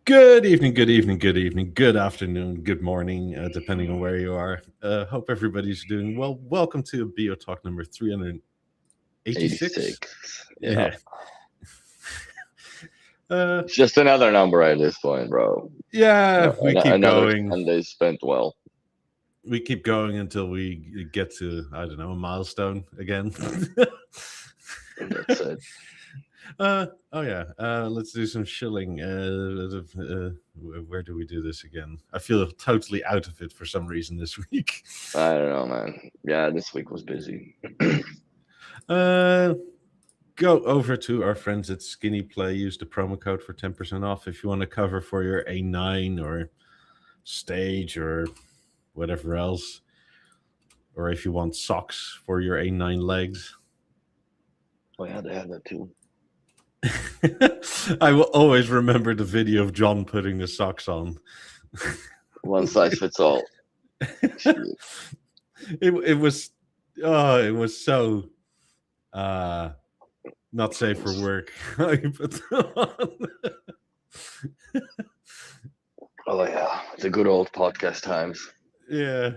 Good evening, good evening, good evening, good afternoon, good morning, depending on where you are. Hope everybody's doing well. Welcome to BeoTalk number 386. 86. Yeah. Yeah. Uh, It's just another number at this point, bro. yeah, we keep Another going. Sunday spent well. We keep going until we get to, I don't know, a milestone again. That's it. Oh yeah, let's do some shilling. Where do we do this again? I feel totally out of it for some reason this week. I don't know, man. Yeah, this week was busy. Uh, Go over to our friends at Skinny Play. Use the promo code for 10% off if you want to cover for your A9 or stage or whatever else, or if you want socks for your A9 legs. Oh, yeah, they had that too. I will always remember the video of John putting the socks on. One size fits all. it it was it was so uh not safe for work. I put them on. Oh, yeah. The good old podcast times. Yeah.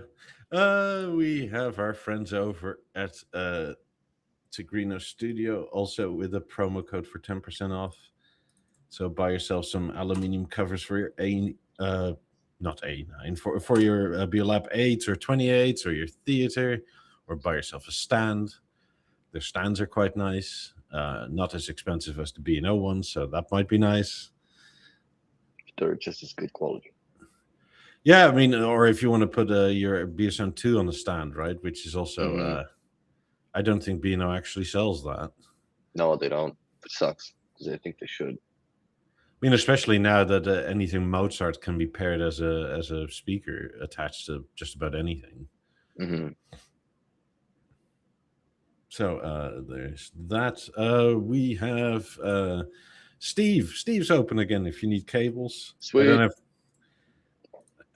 We have our friends over at Tigrino Studio also with a promo code for 10% off. So buy yourself some aluminium covers for your not A9 for your Beolab 8s or 28s or your theater, or buy yourself a stand. Their stands are quite nice. Not as expensive as the B&O ones, so that might be nice. They're just as good quality. Yeah, I mean, or if you want to put your BSM2 on the stand, right? Which is also, I don't think B&O actually sells that. No, they don't. It sucks because I think they should. I mean, especially now that anything Mozart can be paired as a speaker attached to just about anything. hmm So there's that. We have Steve. Steve's open again if you need cables. Sweet.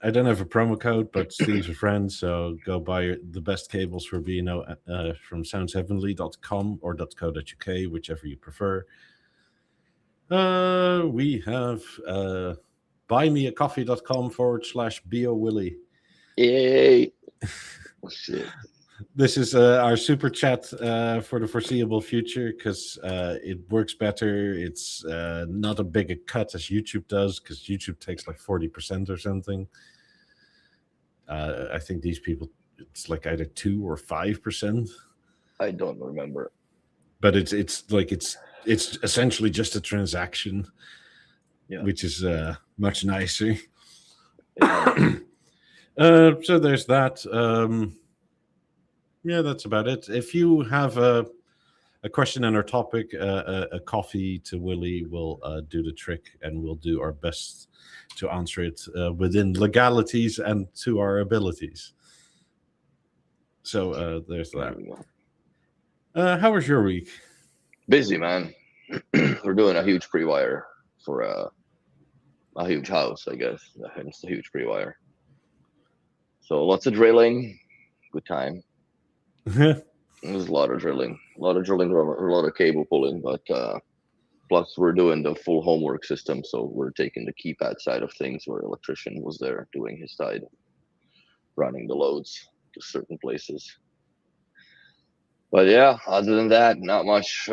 I don't have a promo code, but Steve's a friend, so go buy the best cables for B&O from soundsheavenly.com or .co.uk, whichever you prefer. We have buymeacoffee.com/BeoWilly. Yay. Oh, shit. This is our super chat for the foreseeable future because it works better. It's not a big a cut as YouTube does because YouTube takes like 40% or something. I think these people, it's like either 2 or 5%, I don't remember. but it's essentially just a transaction, Yeah. which is much nicer. Yeah. So there's that. Yeah, that's about it. If you have a question on our topic, a coffee to Willie will do the trick, and we'll do our best to answer it within legalities and to our abilities. So there's There that. we go. How was your week? Busy, man. We're doing a huge pre-wire for a huge house, I guess. Hence the huge pre-wire. So lots of drilling. Good time. There's a lot of drilling, a lot of cable pulling, but plus we're doing the full homework system, so we're taking the keypad side of things where electrician was there doing his side, running the loads to certain places. But yeah, other than that, not much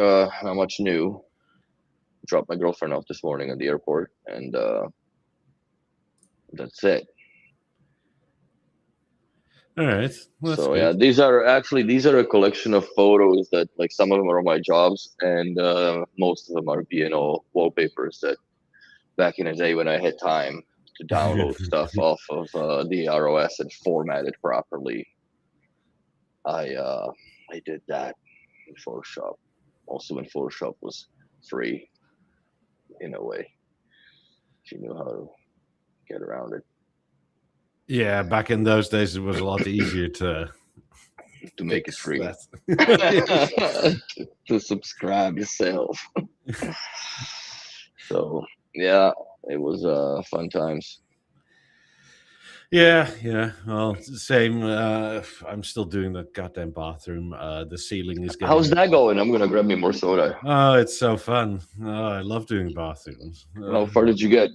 new. Dropped my girlfriend off this morning at the airport, and that's it. All right, well, that's So yeah, good. these are a collection of photos that, like, some of them are my jobs, and most of them are B&O wallpapers that back in the day when I had time to download stuff off of the ROS and format it properly. I did that in Photoshop. Also, when Photoshop was free in a way, if you knew how to get around it. Yeah, back in those days, it was a lot easier to Make it fix free. that. To subscribe yourself. So yeah, it was fun times. Yeah. Well, it's the same. I'm still doing the goddamn bathroom. The ceiling is How's getting. that going? I'm gonna grab me more soda. Oh, it's so fun. Oh, I love doing bathrooms. How far did you get?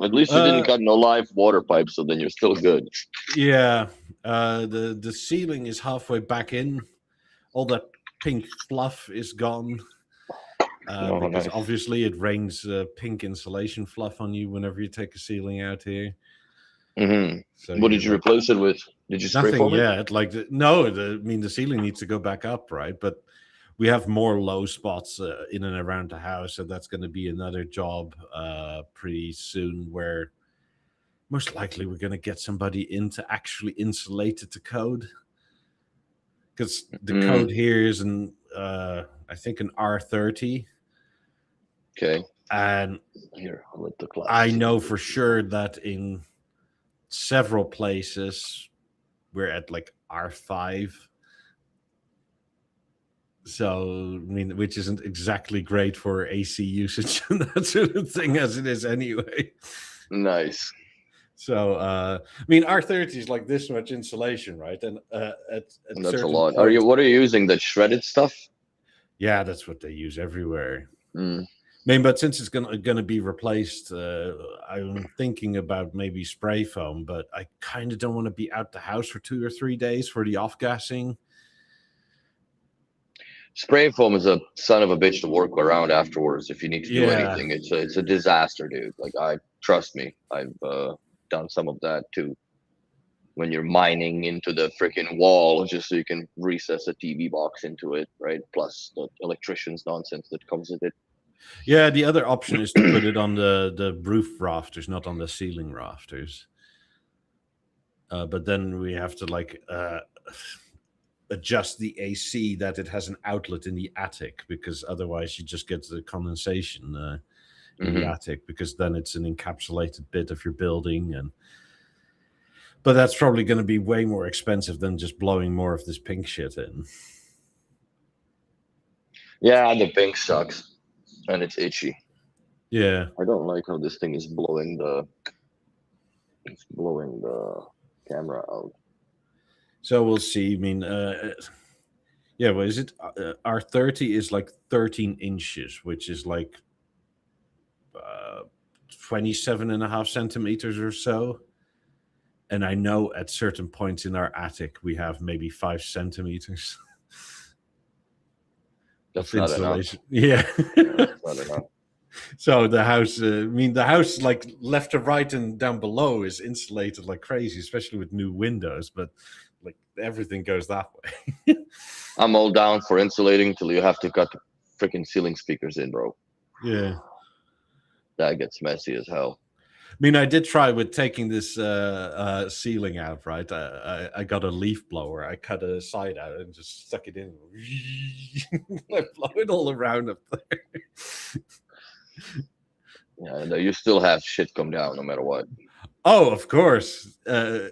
At least you didn't Uh, cut no live water pipe, so then you're still good. yeah. The ceiling is halfway back in. All that pink fluff is gone. Oh, Because nice. obviously it rains pink insulation fluff on you whenever you take a ceiling out here. So What you're did you like replace it with? Did you spray nothing foam it? yet. Like no, I mean the ceiling needs to go back up, right? But we have more low spots in and around the house, so that's going to be another job pretty soon. Where most likely we're going to get somebody in to actually insulate it to code, because the Mm, code here is I think an R30, okay. and Here, I'll let the I class. know for sure that in several places we're at like R5. So, I mean, which isn't exactly great for AC usage and that sort of thing as it is anyway. Nice. So, I mean, R30 is like this much insulation, right? And at That's a certain lot. points, What are you using? The shredded stuff? yeah, that's what they use everywhere. Mm. I mean, but since it's gonna be replaced, I'm thinking about maybe spray foam, but I kind of don't want to be out the house for 2 or 3 days for the off gassing. Spray foam is a son of a bitch to work around afterwards. If you need to do Yeah, anything, it's a disaster, dude. Like I trust me, I've done some of that too. When you're mining into the freaking wall just so you can recess a TV box into it, right? Plus the electrician's nonsense that comes with it. yeah. The other option is to put it on the roof rafters, not on the ceiling rafters. But then we have to like adjust the AC that it has an outlet in the attic, because otherwise you just get the condensation in the Hmm. attic, because then it's an encapsulated bit of your building. And but that's probably going to be way more expensive than just blowing more of this pink shit in. Yeah, the pink sucks and it's itchy. Yeah. I don't like how this thing is blowing the camera out. So we'll see. I mean, yeah, what is it? R30 is like 13 inches, which is like 27 and a half centimeters or so. And I know at certain points in our attic, we have maybe 5 centimeters of That's not enough. insulation. Yeah. That's not enough. So the house, I mean, the house like left to right and down below is insulated like crazy, especially with new windows. But like everything goes that way. I'm all down for insulating till you have to cut the freaking ceiling speakers in, bro. Yeah. That gets messy as hell. I mean, I did try with taking this ceiling out, right? I got a leaf blower. I cut a side out and just stuck it in. I blow it all around up there. Yeah, and you still have shit come down no matter what. Oh, of course. I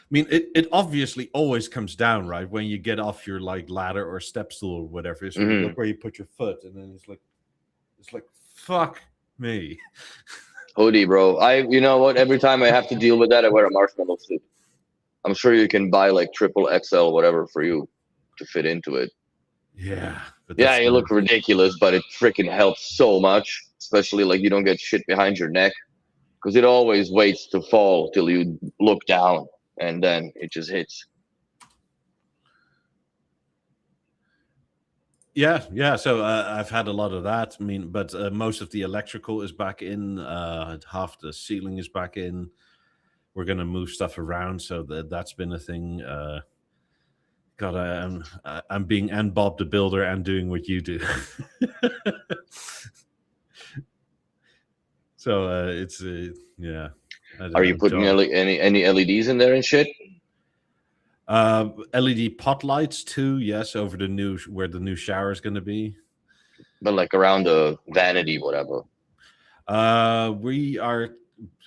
mean, it obviously always comes down, right? When you get off your like ladder or step stool or whatever. So you Hmm. look where you put your foot, and then it's like, fuck me. Hoodie, bro. You know what? Every time I have to deal with that, I wear a marshmallow suit. I'm sure you can buy like triple XL, whatever, for you to fit into it. Yeah, but Yeah, that's you look ridiculous, but it freaking helps so much, especially like you don't get shit behind your neck because it always waits to fall till you look down and then it just hits. yeah. So I've had a lot of that. I mean, but most of the electrical is back in. Half the ceiling is back in. We're gonna move stuff around, so that's been a thing. God, I'm being and Bob the Builder and doing what you do. So it's yeah. Are you putting any LEDs in there and shit? LED pot lights too? Yes, over the new where the new shower is going to be. But like around the vanity, whatever. We are,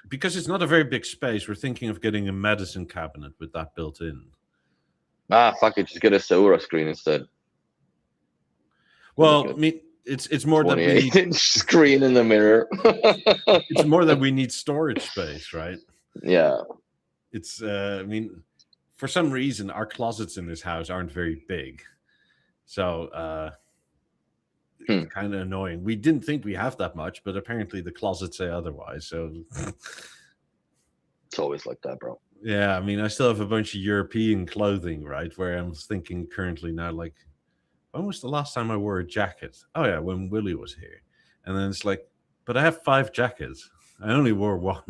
because it's not a very big space. We're thinking of getting a medicine cabinet with that built in. Ah, fuck it, just get a Saura screen instead. Well, Like I mean, it's more that we 28 need. inch screen in the mirror. It's more that we need storage space, right? Yeah. It's I mean, for some reason our closets in this house aren't very big, so it's Hmm. kind of annoying. We didn't think we have that much, but apparently the closets say otherwise. So It's always like that, bro. yeah, I mean, I still have a bunch of European clothing, right? Where I'm thinking currently now, like, when was the last time I wore a jacket? Oh yeah, when Willie was here. And then it's like, but I have 5 jackets. I only wore one.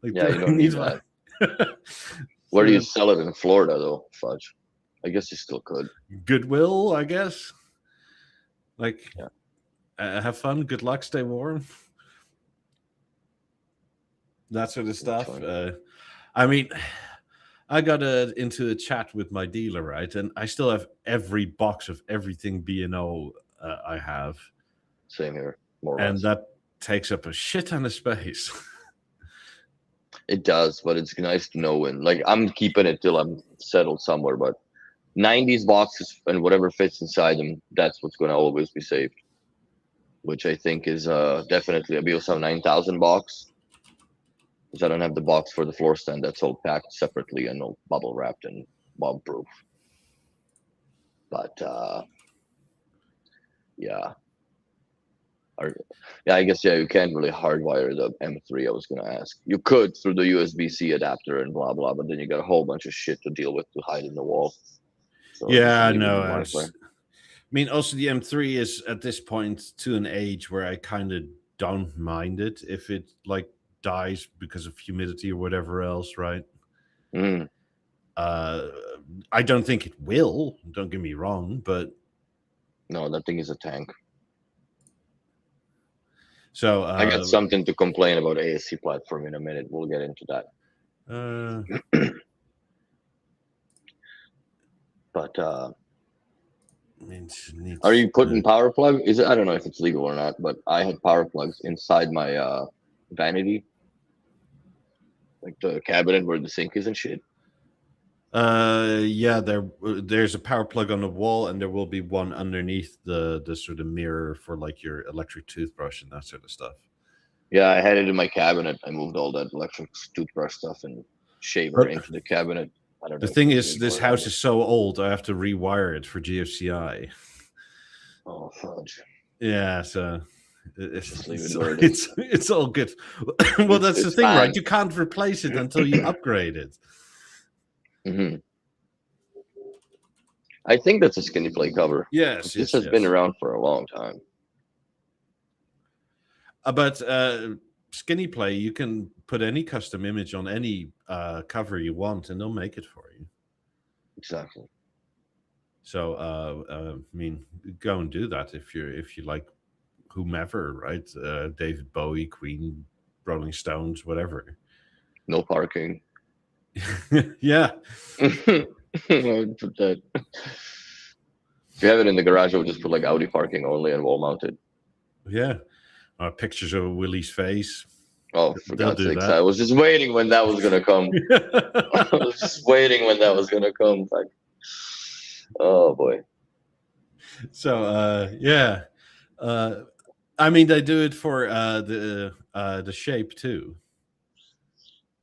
Like, Yeah, do you I don't need need one? that. Where do you So sell it in Florida, though? Fudge. I guess you still could. Goodwill, I guess. Like, Yeah. have fun. Good luck. Stay warm. That sort of That's stuff. fine. I mean, I got into a chat with my dealer, right? And I still have every box of everything B&O I have. Same here, more or And less. that takes up a shit ton of space. It does, but it's nice to know when. Like, I'm keeping it till I'm settled somewhere, but 90s boxes and whatever fits inside them, that's what's going to always be saved. Which I think is definitely a BeoTalk 9000 box. Because I don't have the box for the floor stand. That's all packed separately and all bubble wrapped and bomb proof. But yeah. Yeah, I guess you can't really hardwire the M3. I was gonna ask. You could through the USB-C adapter and blah blah, but then you got a whole bunch of shit to deal with to hide in the wall. So just Yeah, leave it no. in Wi-Fi. I mean, also the M3 is at this point to an age where I kind of don't mind it if it like dies because of humidity or whatever else, right? Mm, Uh, I don't think it will. Don't get me wrong, but no, that thing is a tank. so I got something to complain about ASC platform in a minute. We'll get into that. But I mean, are you putting power plug? Is it? I don't know if it's legal or not, but I had power plugs inside my vanity, like the cabinet where the sink is and shit. Yeah, there's a power plug on the wall, and there will be one underneath the sort of mirror for like your electric toothbrush and that sort of stuff. Yeah, I had it in my cabinet. I moved all that electric toothbrush stuff and shaver But into the cabinet. I don't the know if thing it's is, legal this or not. house is so old, I have to rewire it for GFCI. Oh fudge! Yeah, so Just leave it where it is. it's all good. Well, that's the It's thing, right? fine. You can't replace it until you upgrade it. Hmm. I think that's a skinny plate cover. Yes, This yes, has been yes. around for a long time. But Skinny Play, you can put any custom image on any cover you want, and they'll make it for you. Exactly. So, I mean, go and do that if you like whomever, right? David Bowie, Queen, Rolling Stones, whatever. No parking. Yeah. I would put that. If you have it in the garage, I would just put like Audi parking only and wall mounted. Yeah. Pictures of Willie's face. Oh, for They'll God's do sakes! that. I was just waiting when that was gonna come. I was just waiting when that was gonna come. Like, oh boy. So, yeah. I mean, they do it for the shape too.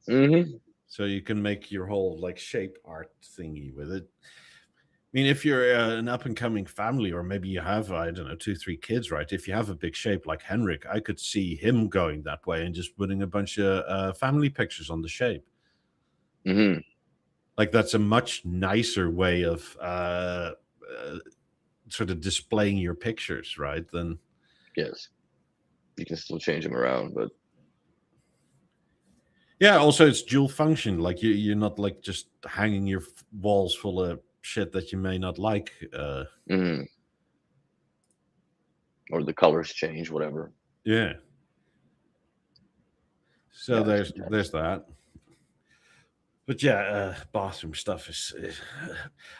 Mm-hmm. So you can make your whole like shape art thingy with it. I mean, if you're an up and coming family, or maybe you have, I don't know, 2, 3 kids, right? If you have a big shape like Henrik, I could see him going that way and just putting a bunch of family pictures on the shape. Mm-hmm. Like that's a much nicer way of sort of displaying your pictures, right? Than Yes. You can still change them around, but yeah. Also, it's dual function. Like you're not like just hanging your walls full of shit that you may not like. mm-hmm. Or the colors change, whatever. Yeah. So Yeah, there's that. But yeah, bathroom stuff is.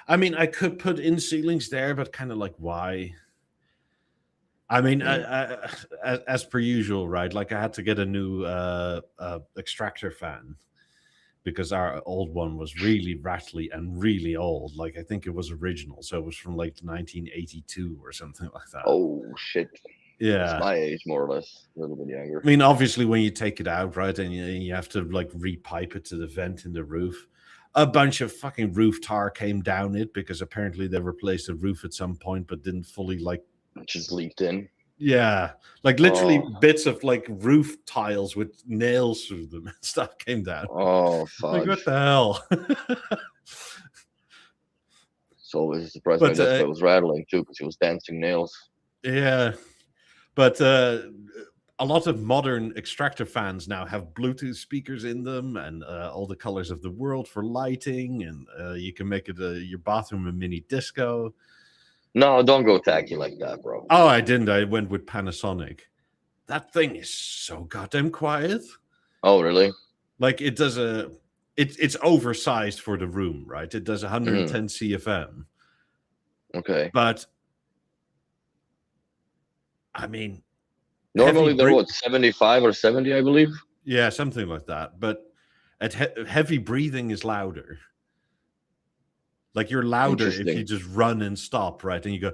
I mean, I could put in ceilings there, but kind of like why? I mean, as per usual, right? Like I had to get a new extractor fan because our old one was really rattly and really old. Like I think it was original, so it was from like 1982 or something like that. Oh shit! It's Yeah. my age, more or less, a little bit I younger. mean, obviously, when you take it out, right, and you have to like repipe it to the vent in the roof, a bunch of fucking roof tar came down it because apparently they replaced the roof at some point, but didn't fully like. Just leaked in. Yeah, like literally Oh, bits of like roof tiles with nails through them and stuff came down. oh, Like, what fudge. the hell? So I was surprised my But desk was rattling too, because it was dancing nails. yeah, but a lot of modern extractor fans now have Bluetooth speakers in them and all the colors of the world for lighting, and you can make it your bathroom a mini disco. No, don't go tacky like that, bro. Oh, I didn't. I went with Panasonic. That thing is so goddamn quiet. Oh, really? Like it does it's oversized for the room, right? It does 110 CFM. Okay. But I mean, Normally they're what, 75 or 70, I believe. Yeah, something like that. But heavy breathing is louder. Like you're louder if you just run and stop, right? And you go,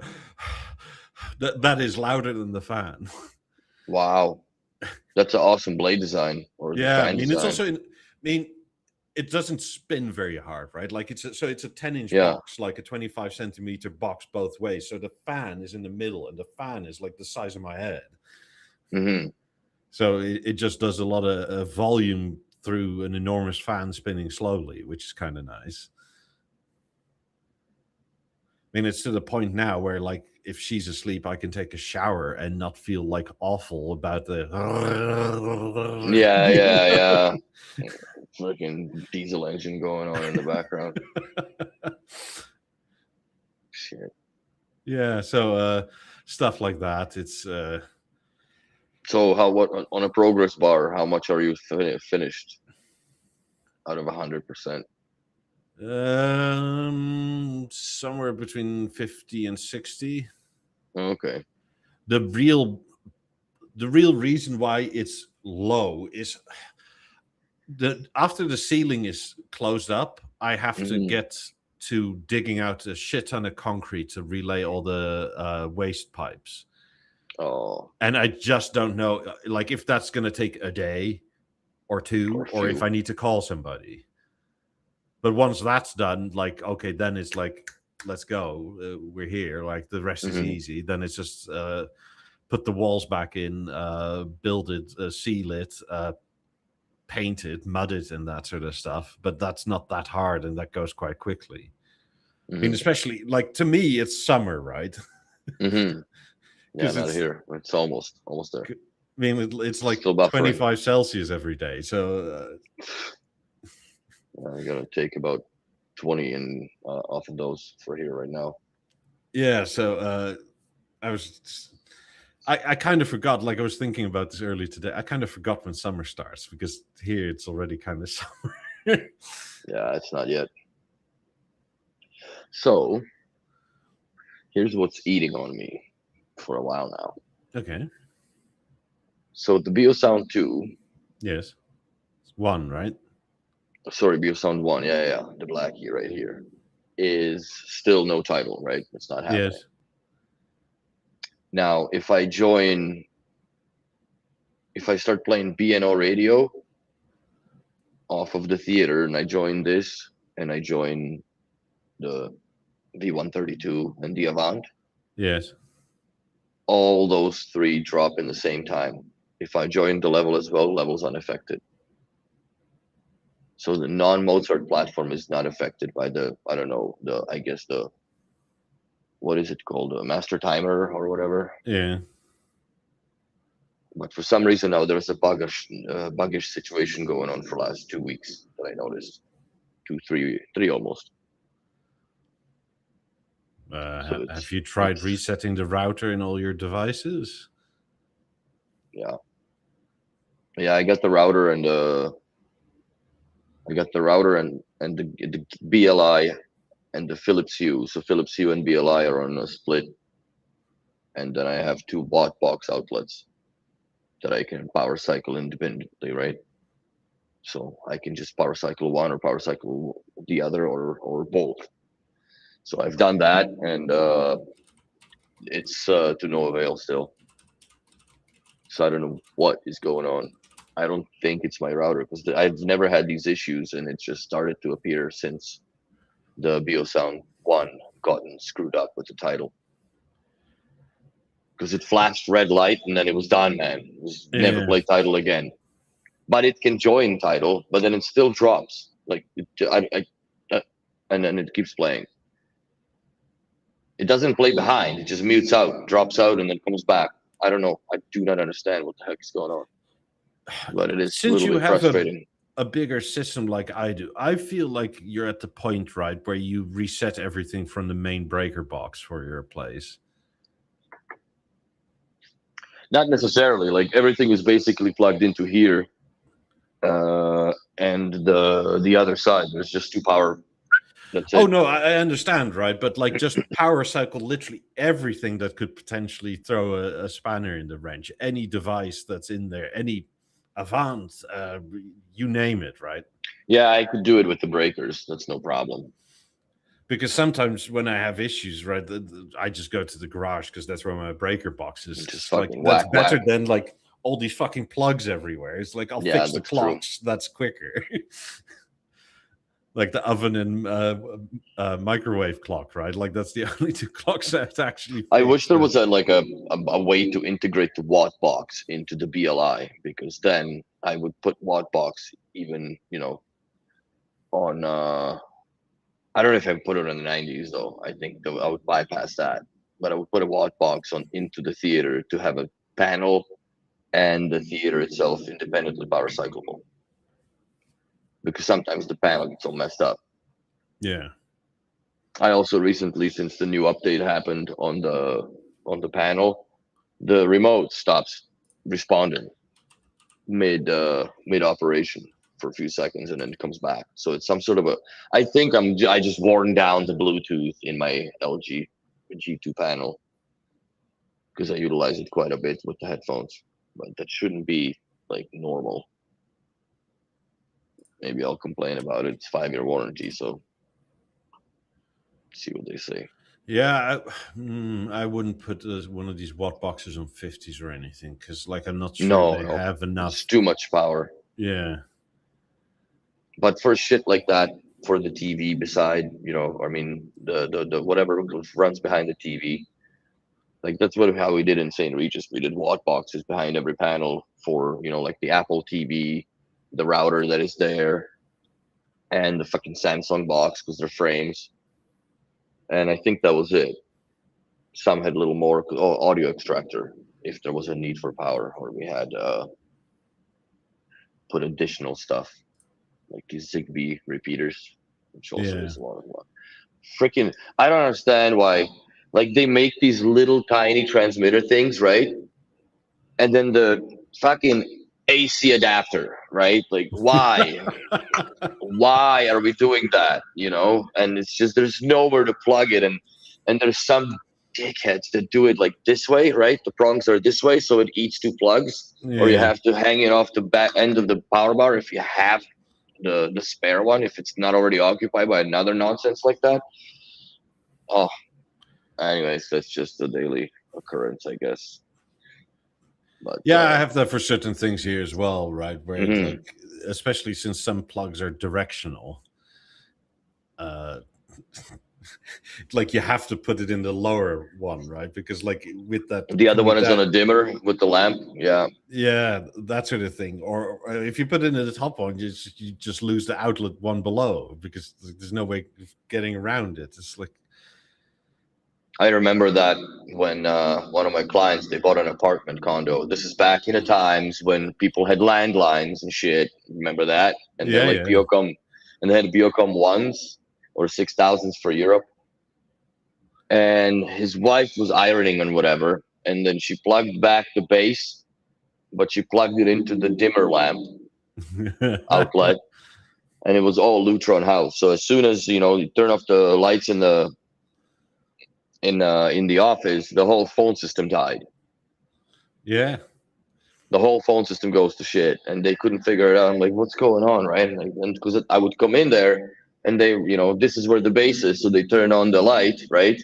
that is louder than the fan. Wow, that's an awesome blade design. Or Yeah, fan I mean, design. it's also, it doesn't spin very hard, right? Like it's a 10-inch Yeah. box, like a 25 centimeter box both ways. So the fan is in the middle, and the fan is like the size of my head. Mm-hmm. So it just does a lot of volume through an enormous fan spinning slowly, which is kind of nice. I mean, it's to the point now where, like, if she's asleep, I can take a shower and not feel like awful about the. Yeah. Freaking diesel engine going on in the background. Shit. Yeah, so stuff like that. It's. So what on a progress bar? How much are you finished out of 100%? Somewhere between 50 and 60. Okay. The real reason why it's low is after the ceiling is closed up, I have to get to digging out a shit ton of concrete to relay all the waste pipes. Oh. And I just don't know, like, if that's going to take a day or two, or if I need to call somebody. But once that's done, like, okay, then it's like, let's go. We're here. Like, the rest is easy. Then it's just put the walls back in, build it, seal it, paint it, mud it, and that sort of stuff. But that's not that hard, and that goes quite quickly. I mean, especially, like, to me, it's summer, right? Yeah, not here. It's almost there. I mean, it's like 25 Celsius every day. So I gotta take about 20 and off of those for here right now. Yeah, so I kind of forgot. Like, I was thinking about this earlier today. I kind of forgot when summer starts, because here it's already kind of summer. Yeah, it's not yet. So here's what's eating on me for a while now. Okay. So the BeoSound 2. Yes. It's 1, right? Sorry, BeoSound 1. Yeah. The blackie right here is still no title, right? It's not happening. Yes. Now, if I start playing BNO radio off of the theater, and I join this, and I join the V132 and the Avant. Yes. All those three drop in the same time. If I join the level as well, level's unaffected. So the non-Mozart platform is not affected by what is it called? The master timer or whatever. Yeah. But for some reason now there's a buggish situation going on for the last 2 weeks that I noticed. 3 almost. Have you tried resetting the router in all your devices? Yeah, I got the router and the BLI and the Philips Hue. So Philips Hue and BLI are on a split, and then I have 2 bot box outlets that I can power cycle independently, right? So I can just power cycle one or power cycle the other, or both. So I've done that, and it's to no avail still. So I don't know what is going on. I don't think it's my router because I've never had these issues, and it just started to appear since the BeoSound 1 gotten screwed up with the title. Because it flashed red light and then it was done, man. It was never Yeah. play title again. But it can join title, but then it still drops. Like, and then it keeps playing. It doesn't play behind. It just mutes out, drops out, and then comes back. I don't know. I do not understand what the heck is going on. But it is a Since little you bit have frustrating. a bigger system like I do, I feel like you're at the point, right, where you reset everything from the main breaker box for your place. Not necessarily. Like everything is basically plugged into here, and the other side. There's just two power. That's it. Oh no, I understand, right? But like just power cycle literally everything that could potentially throw a spanner in the wrench. Any device that's in there, any Avant, you name it, right? Yeah, I could do it with the breakers. That's no problem. Because sometimes when I have issues, right, I just go to the garage because that's where my breaker box is. Just Like fucking that's whack, better whack. than like all these fucking plugs everywhere. It's like I'll Yeah, fix the that's true. clocks. That's quicker. Like the oven and microwave clock, right? Like that's the only two clocks that actually. I wish there was a way to integrate the watt box into the BLI, because then I would put watt box even, on I don't know if I put it on the 90s though. I think I would bypass that, but I would put a watt box on into the theater to have a panel and the theater itself independently power cyclable. Because sometimes the panel gets all messed up. Yeah. I also recently, since the new update happened on the panel, the remote stops responding mid operation for a few seconds, and then it comes back. So it's some sort of a. I think I just worn down the Bluetooth in my LG G2 panel because I utilize it quite a bit with the headphones, but that shouldn't be like normal. Maybe I'll complain about it. It's 5-year warranty, so see what they say. Yeah, I wouldn't put one of these watt boxes on 50s or anything because, like, I'm not sure they have enough. It's too much power. Yeah. But for shit like that, for the TV beside, I mean, the whatever runs behind the TV, like that's how we did in St. Regis. We did watt boxes behind every panel for, like the Apple TV, the router that is there, and the fucking Samsung box because they're frames. And I think that was it. Some had a little more audio extractor if there was a need for power, or we had put additional stuff like these Zigbee repeaters, which also is a lot of fun. Freaking, I don't understand why. Like they make these little tiny transmitter things, right? And then the fucking AC adapter, right? Like why? Why are we doing that? And it's just there's nowhere to plug it, and there's some dickheads that do it like this way, right? The prongs are this way, so it eats two plugs, or you have to hang it off the back end of the power bar if you have the spare one, if it's not already occupied by another nonsense like that. Oh, anyways, that's just a daily occurrence, I guess. But yeah, I have that for certain things here as well, right? Where Mhm. like, especially since some plugs are directional, like you have to put it in the lower one, right? Because like with that, the other one is on a dimmer with the lamp. Yeah, that sort of thing. Or if you put it in the top one, you just lose the outlet one below because there's no way of getting around it. It's like, I remember that when one of my clients, they bought an apartment condo. This is back in the times when people had landlines and shit. Remember that? And then like Beocom, and they had Beocom 1s or 6000s for Europe. And his wife was ironing and whatever, and then she plugged back the base, but she plugged it into the dimmer lamp outlet, and it was all Lutron house. So as soon as you turn off the lights in the office, the whole phone system died. Yeah. The whole phone system goes to shit, and they couldn't figure it out. I'm like, what's going on, right? And because I would come in there, and they, this is where the base is, so they turn on the light, right?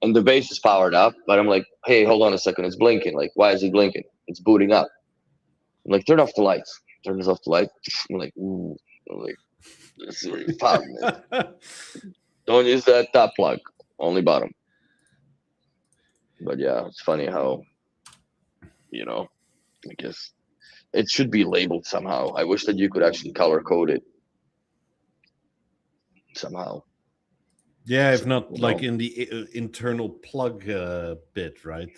And the base is powered up, but I'm like, hey, hold on a second, it's blinking. Like, why is it blinking? It's booting up. I'm like, turn off the lights. Turns off the light. I'm like, ooh. I'm like, this is where your problem is. Don't use that top plug. Only bottom. But yeah, it's funny how, I guess it should be labeled somehow. I wish that you could actually color code it somehow. Yeah, if not like in the internal plug bit, right?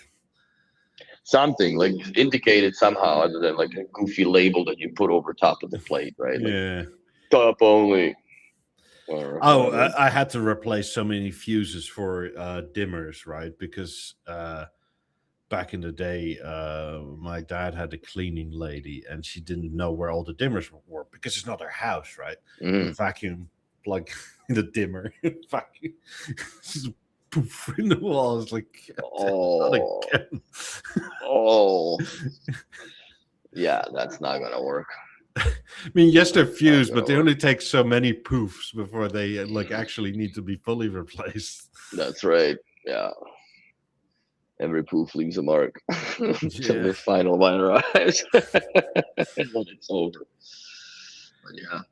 Something like indicated somehow, other than like a goofy label that you put over top of the plate, right? Like, Yeah. top only. I had to replace so many fuses for dimmers, right? Because back in the day, my dad had a cleaning lady, and she didn't know where all the dimmers were because it's not her house, right? The vacuum plug in the dimmer, vacuum, just poof in the wall. I was like, oh, yeah, that's not gonna work. I mean, yes, they're fused, but they only take so many poofs before they like actually need to be fully replaced. That's right. Yeah. Every poof leaves a mark until the final one arrives. And then it's over. But yeah.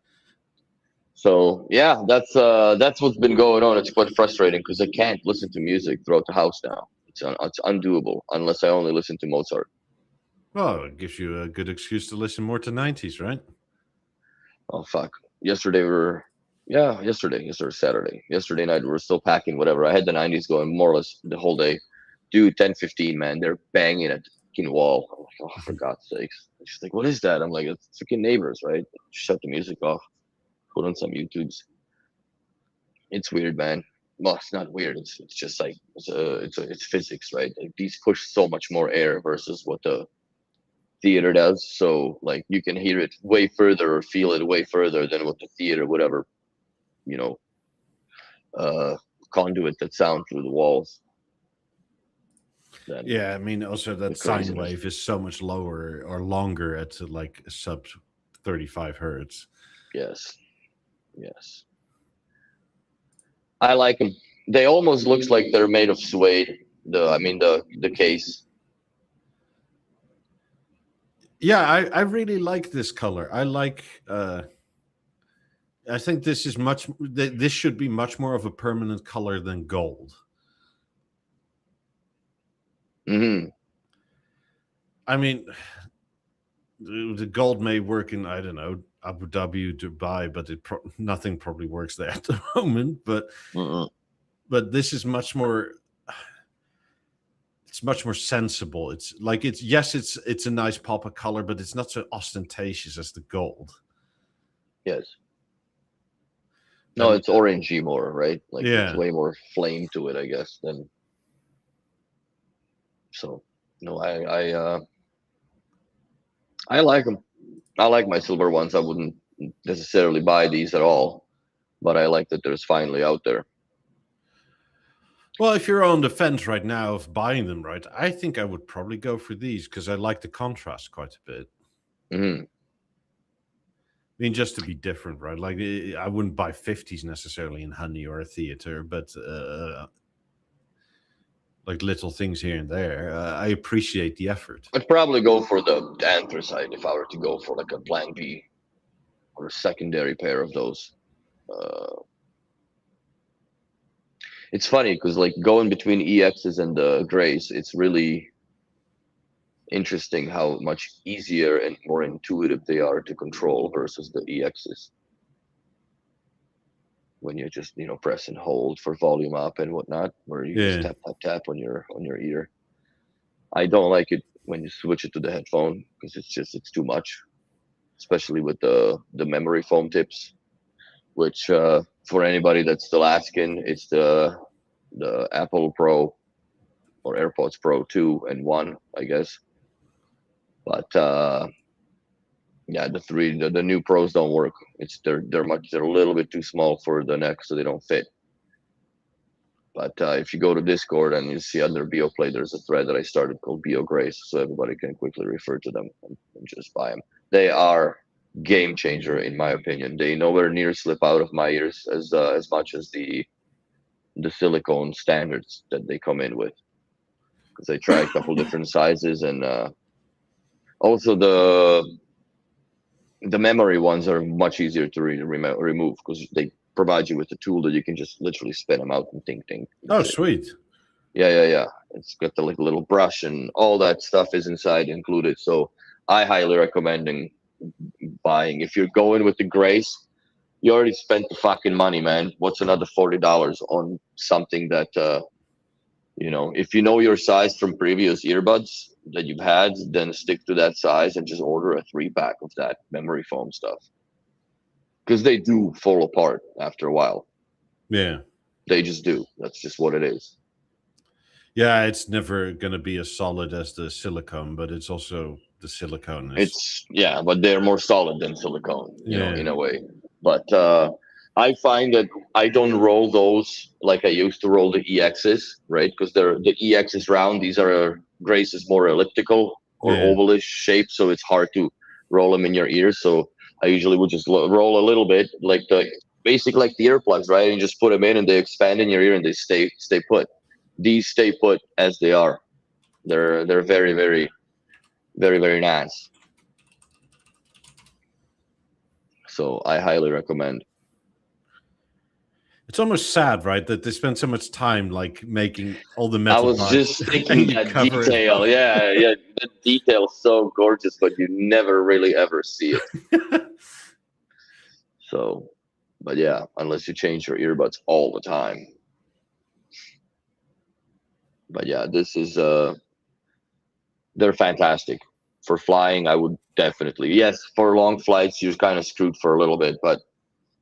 So yeah, that's what's been going on. It's quite frustrating because I can't listen to music throughout the house now. It's undoable unless I only listen to Mozart. Well, it gives you a good excuse to listen more to 90s, right? Oh fuck! Yesterday Saturday. Yesterday night we were still packing whatever. I had the 90s going more or less the whole day. Dude, 10:15, man, they're banging at the fucking wall. I'm like, oh, for God's sakes! She's like, what is that? I'm like, it's freaking neighbors, right? Shut the music off. Put on some YouTubes. It's weird, man. Well, it's not weird. It's just like it's physics, right? Like these push so much more air versus what the theater does. So like you can hear it way further or feel it way further than what the theater would ever, you know, conduit that sound through the walls. Yeah, I mean, also that sine wave is so much lower or longer at like sub 35 hertz. Yes. I like them. They almost looks like they're made of suede. The case. Yeah, I really like this color. I like. I think this is much. This should be much more of a permanent color than gold. Mm-hmm. I mean, the gold may work in, I don't know, Abu Dhabi, Dubai, but nothing probably works there at the moment. But this is much more. It's much more sensible. It's like it's a nice pop of color, but it's not so ostentatious as the gold. Yes. No, it's orangey more, right? Like yeah. It's way more flame to it, I guess. Than so. No, I like them. I like my silver ones. I wouldn't necessarily buy these at all, but I like that there's finally out there. Well, if you're on the fence right now of buying them, right, I think I would probably go for these because I like the contrast quite a bit. Mm-hmm. I mean, just to be different, right? Like, I wouldn't buy 50s necessarily in Honey or a theater, but like little things here and there. I appreciate the effort. I'd probably go for the anthracite if I were to go for like a Plan B or a secondary pair of those. It's funny because like going between EXs and the grays, it's really interesting how much easier and more intuitive they are to control versus the EXs. When you just press and hold for volume up and whatnot, where you just tap on your ear. I don't like it when you switch it to the headphone because it's too much, especially with the memory foam tips, which for anybody that's still asking, it's the Apple Pro or AirPods Pro 2 and 1, I guess. But yeah, the new Pros don't work. They're a little bit too small for the neck, so they don't fit. But if you go to Discord and you see under Beoplay, there's a thread that I started called Beo Grace, so everybody can quickly refer to them and just buy them. They are game changer in my opinion. They nowhere near slip out of my ears as much as the silicone standards that they come in with, because I tried a couple different sizes and Also, the memory ones are much easier to remove because they provide you with a tool that you can just literally spin them out and ting. Oh, That's it. sweet. Yeah. It's got the like little brush and all that stuff is inside included. So I highly recommend buying. If you're going with the Grace, you already spent the fucking money, man. What's another $40 on something that if you know your size from previous earbuds that you've had, then stick to that size and just order a 3-pack of that memory foam stuff. Because they do fall apart after a while. Yeah. They just do. That's just what it is. Yeah, it's never going to be as solid as the silicone, but it's also the silicone is. But they're more solid than silicone, Yeah. in a way. But I find that I don't roll those like I used to roll the EXs, right? Because the EX is round. These are Grace is more elliptical or Yeah. ovalish shape, so it's hard to roll them in your ears. So I usually would just roll a little bit, like basically like the earplugs, right? And just put them in, and they expand in your ear, and they stay put. These stay put as they are. They're very very very very nice. So I highly recommend. It's almost sad, right, that they spend so much time like making all the I metal was parts just and thinking you that cover it detail. up. Yeah, that detail's so gorgeous, but you never really ever see it. So, but yeah, unless you change your earbuds all the time. But yeah, this is they're fantastic for flying. I would definitely, yes, for long flights you're kind of screwed for a little bit, but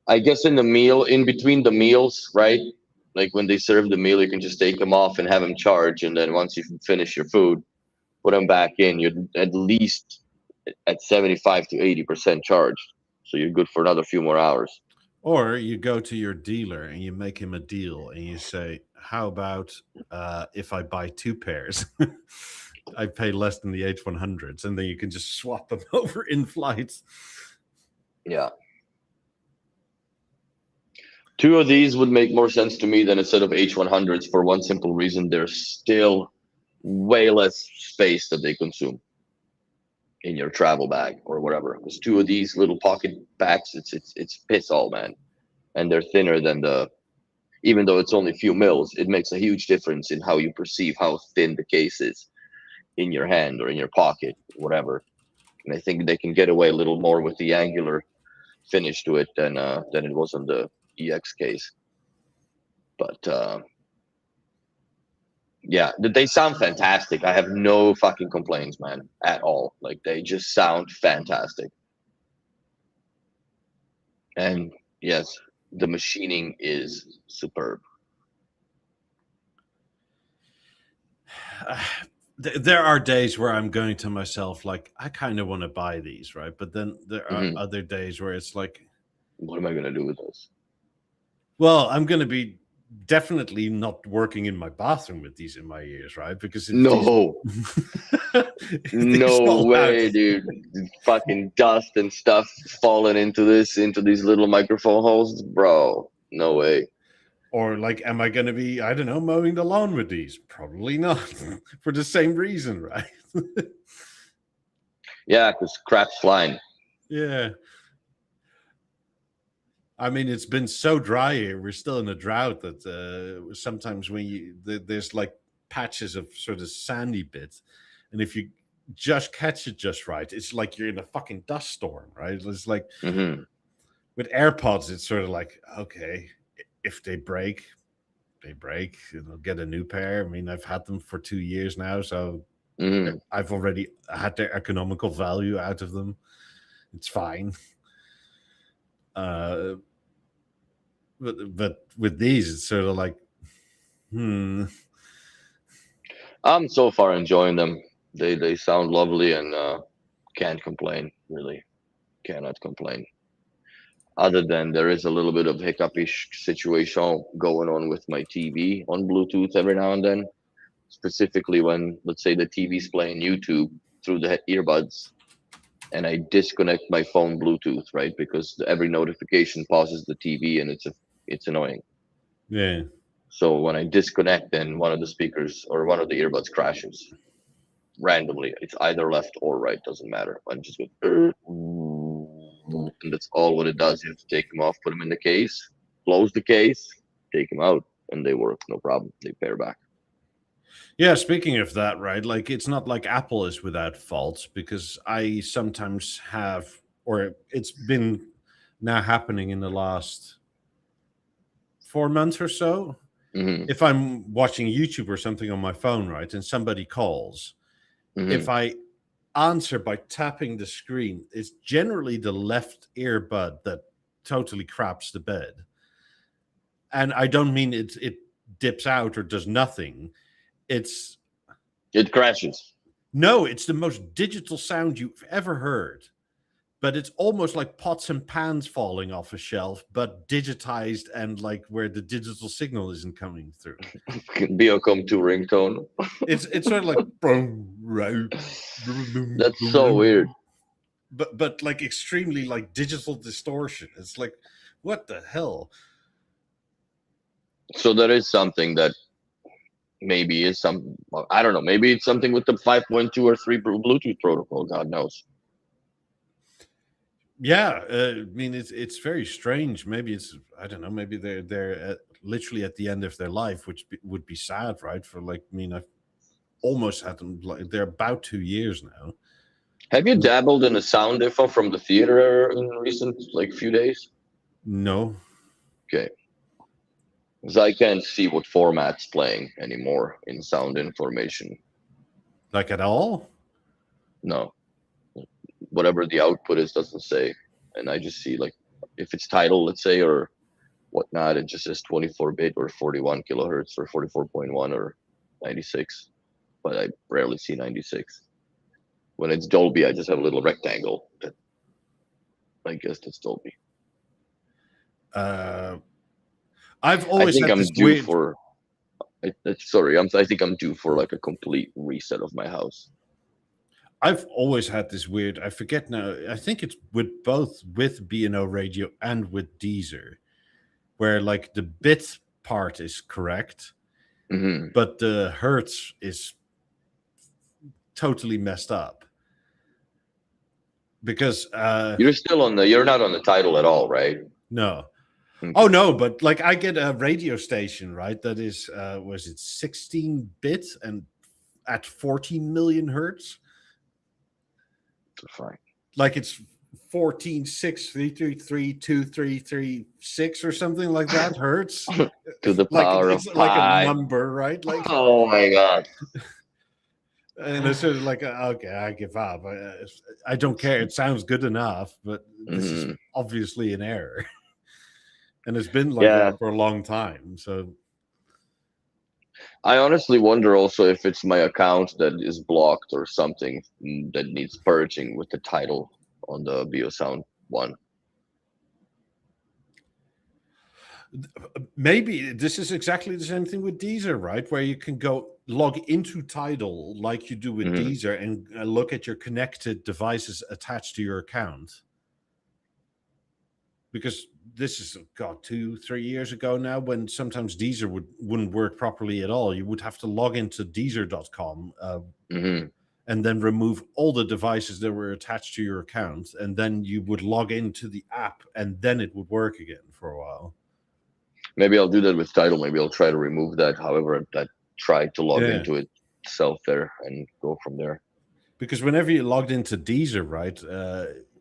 I guess in between the meals, right? Like when they serve the meal, you can just take them off and have them charge, and then once you finish your food, put them back in. You're at least at 75 to 80% charged, so you're good for another few more hours. Or you go to your dealer and you make him a deal and you say, how about if I buy 2 pairs? I pay less than the H100s, and then you can just swap them over in flights. Yeah. Two of these would make more sense to me than a set of H100s for one simple reason: there's still way less space that they consume in your travel bag or whatever. Because two of these little pocket bags, it's piss all, man, and they're thinner than the. Even though it's only a few mils, it makes a huge difference in how you perceive how thin the case is in your hand or in your pocket, whatever. And I think they can get away a little more with the angular finish to it than it was on the EX case. But yeah, they sound fantastic. I have no fucking complaints, man, at all. Like they just sound fantastic. And yes, the machining is superb. There are days where I'm going to myself like, I kind of want to buy these, right? But then there are Hmm. other days where it's like, What am I gonna do with this? well, I'm going to be definitely not working in my bathroom with these in my ears, right? Because if these No, if these no fall out, way, dude. Fucking dust and stuff falling into these little microphone holes, bro. No way. or like, am I going to be, I don't know, mowing the lawn with these? Probably not, for the same reason, right? Yeah, because crap's flying. Yeah. I mean, it's been so dry here. We're still in a drought that sometimes when there's like patches of sort of sandy bits, and if you just catch it just right, it's like you're in a fucking dust storm, right? It's like Hmm. with AirPods, it's sort of like, okay, if they break, they break. I'll get a new pair. I mean, I've had them for 2 years now, so Hmm. I've already had their economical value out of them. It's fine. Uh, but with these, it's sort of like, I'm so far enjoying them. They sound lovely and can't complain. Really, cannot complain. Other than there is a little bit of hiccupish situation going on with my TV on Bluetooth every now and then, specifically when, let's say, the TV's playing YouTube through the earbuds, and I disconnect my phone Bluetooth, right? Because every notification pauses the TV, and it's annoying. yeah. So when I disconnect, then one of the speakers or one of the earbuds crashes. randomly. It's either left or right, doesn't matter. And just go, and that's all what it does. You have to take them off, put them in the case, close the case, take them out, and they work, no problem. They pair back. Yeah, speaking of that, right? Like, it's not like Apple is without faults, because I sometimes have, or it's been now happening in the last 4 months or so. Hmm. If I'm watching YouTube or something on my phone, right, and somebody calls, Hmm. if I answer by tapping the screen, it's generally the left earbud that totally craps the bed. And I don't mean it dips out or does nothing. It's It crashes. No, it's the most digital sound you've ever heard. But it's almost like pots and pans falling off a shelf, but digitized, and like where the digital signal isn't coming through. Beocom 2 ringtone. It's sort of like That's so weird. but like extremely like digital distortion. It's like, what the hell? So there is something that maybe is some, well, I don't know, maybe it's something with the 5.2 or 3 Bluetooth protocol, God knows. Yeah, I mean, it's very strange. Maybe it's, I don't know. Maybe they're literally at the end of their life, which would be sad, right? For like, I mean, I've almost had them. Like, they're about 2 years now. Have you dabbled in a sound info from the theater in recent like few days? No. Okay. Because I can't see what format's playing anymore in sound information. Like, at all? No. Whatever the output is doesn't say. And I just see like if it's title, let's say, or whatnot, it just says 24-bit or 41 kilohertz or 44.1 or 96. But I rarely see 96. When it's Dolby, I just have a little rectangle. I guess that's Dolby. I've always I think had I'm this due weird. for. Sorry, I think I'm due for like a complete reset of my house. I've always had this weird. I forget now. I think it's with both with B&O Radio and with Deezer, where like the bit part is correct, Hmm. but the hertz is totally messed up. Because You're not on the title at all, right? no. Okay. Oh no, but like I get a radio station, right? That is was it 16 bits and at 14 million hertz? Fine. Like it's 14.633323336 or something like that hertz. To the Like power of it's like a pi. number, right? Like, Oh my god. and it's sort of like, okay, I give up. I don't care. It sounds good enough, but this is Hmm. obviously an error. And it's been like Yeah. that for a long time. So I honestly wonder also if it's my account that is blocked or something that needs purging with the title on the BioSound one. maybe this is exactly the same thing with Deezer, right? Where you can go log into Tidal like you do with Hmm. Deezer and look at your connected devices attached to your account. Because this is, God, 2-3 years ago now, when sometimes Deezer wouldn't work properly at all. You would have to log into Deezer.com Hmm. and then remove all the devices that were attached to your account, and then you would log into the app, and then it would work again for a while. Maybe I'll do that with title. Maybe I'll try to remove that. However, I tried to log Yeah. into it itself there and go from there. Because whenever you logged into Deezer, right,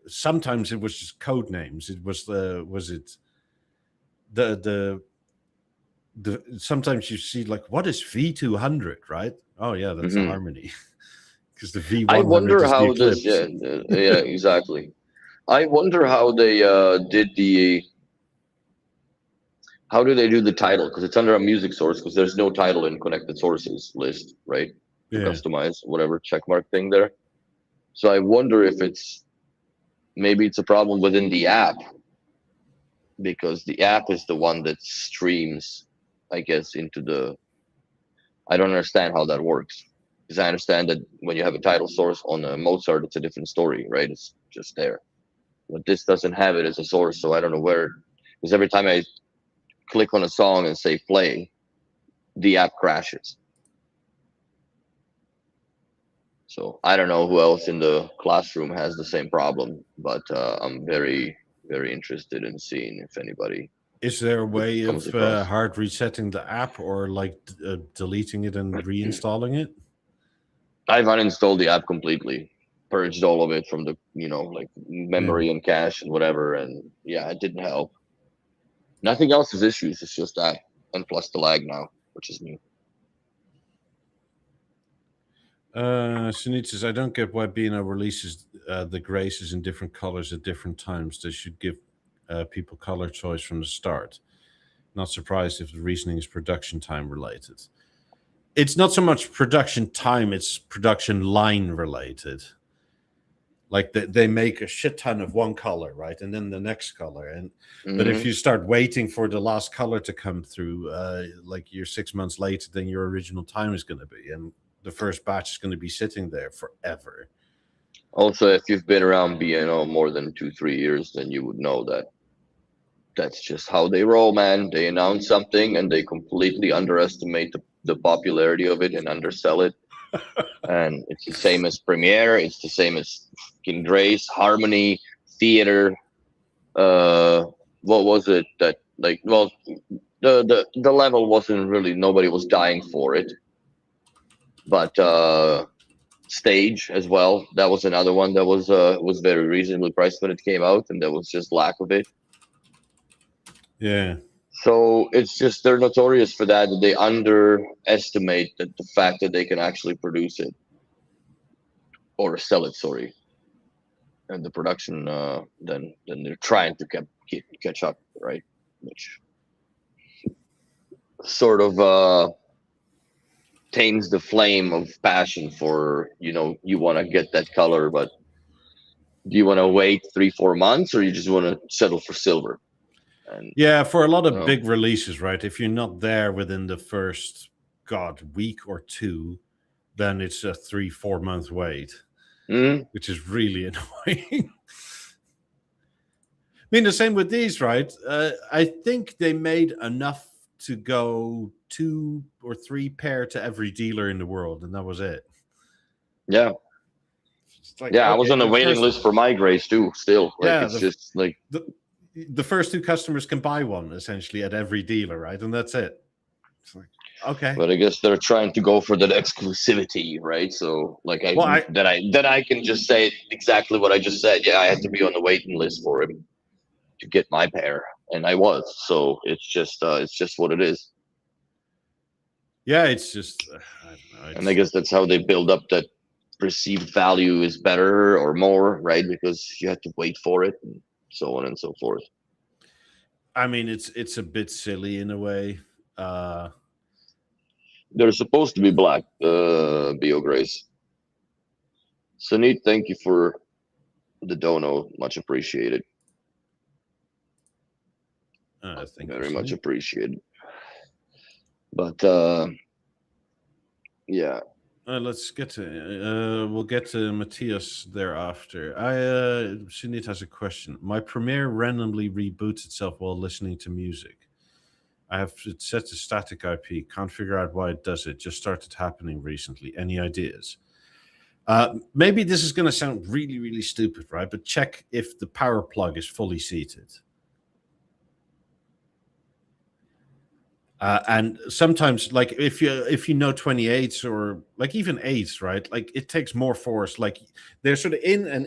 sometimes it was just code names. It was the sometimes you see like, what is V200, right? Oh yeah, that's the Hmm. harmony. Because the V100 I wonder is the how Eclipse. this. Yeah, exactly. I wonder how they did the. How do they do the title? Because it's under a music source. Because there's no title in connected sources list, right? To Yeah. customize whatever checkmark thing there. So I wonder if maybe it's a problem within the app, because the app is the one that streams, I guess, into the. I don't understand how that works, because I understand that when you have a title source on a Mozart, it's a different story, right? It's just there. But this doesn't have it as a source, so I don't know where. Because every time I click on a song and say play, the app crashes. So I don't know who else in the classroom has the same problem, but I'm very, very interested in seeing if anybody Is there a way comes of across. hard resetting the app, or like deleting it and reinstalling it? I've uninstalled the app completely, purged all of it from the, like Yeah. memory and cache and whatever, and yeah, it didn't help. Nothing else is issues. It's just that, and plus the lag now, which is new. Sunit says, I don't get why B&O releases the graces in different colors at different times. They should give people color choice from the start. Not surprised if the reasoning is production time related. It's not so much production time, it's production line related. Like they make a shit ton of one color, right? And then the next color. But if you start waiting for the last color to come through, like you're 6 months later than your original time is going to be. And the first batch is going to be sitting there forever. Also, if you've been around B&O more than 2-3 years, then you would know that that's just how they roll, man. They announce something and they completely underestimate the popularity of it and undersell it. And it's the same as Premiere. It's the same as fucking Grace, Harmony, Theater. What was it that, like? Well, the level wasn't really, nobody was dying for it, but Stage as well. That was another one that was very reasonably priced when it came out, and there was just lack of it. Yeah. So it's just they're notorious for that. That they underestimate the fact that they can actually produce it or sell it. Sorry, and the production. Then they're trying to catch up, right? Which sort of tames the flame of passion for, you want to get that color, but do you want to wait 3-4 months, or you just want to settle for silver? And yeah, for a lot of big releases, right? If you're not there within the first week or two, then it's a 3-4 month wait, which is really annoying. I mean, the same with these, right? I think they made enough to go 2 or 3 pair to every dealer in the world, and that was it. Yeah. Like, yeah, I was okay, on the waiting list for my Grace too. Still, like, yeah, it's just like the first 2 customers can buy one essentially at every dealer, right? And that's it. It's like, okay. But I guess they're trying to go for that exclusivity, right? So like I can just say exactly what I just said. Yeah, I had to be on the waiting list for him to get my pair, and I was. So it's just what it is. Yeah, it's just I don't know. And I guess that's how they build up that perceived value is better or more, right? Because you have to wait for it, and so on and so forth. I mean, it's a bit silly in a way. They're supposed to be black, Bio Grace. Sunit, thank you for the dono. Much appreciated. Very much appreciated. But yeah. Let's get to we'll get to Matthias thereafter. Sunit has a question. My Premiere randomly reboots itself while listening to music. I have it set to static IP. Can't figure out why it does it. Just started happening recently. Any ideas? Maybe this is going to sound really, really stupid, right? But check if the power plug is fully seated. And sometimes, like if you know 28s or like even 8s, right? Like it takes more force. Like they're sort of in and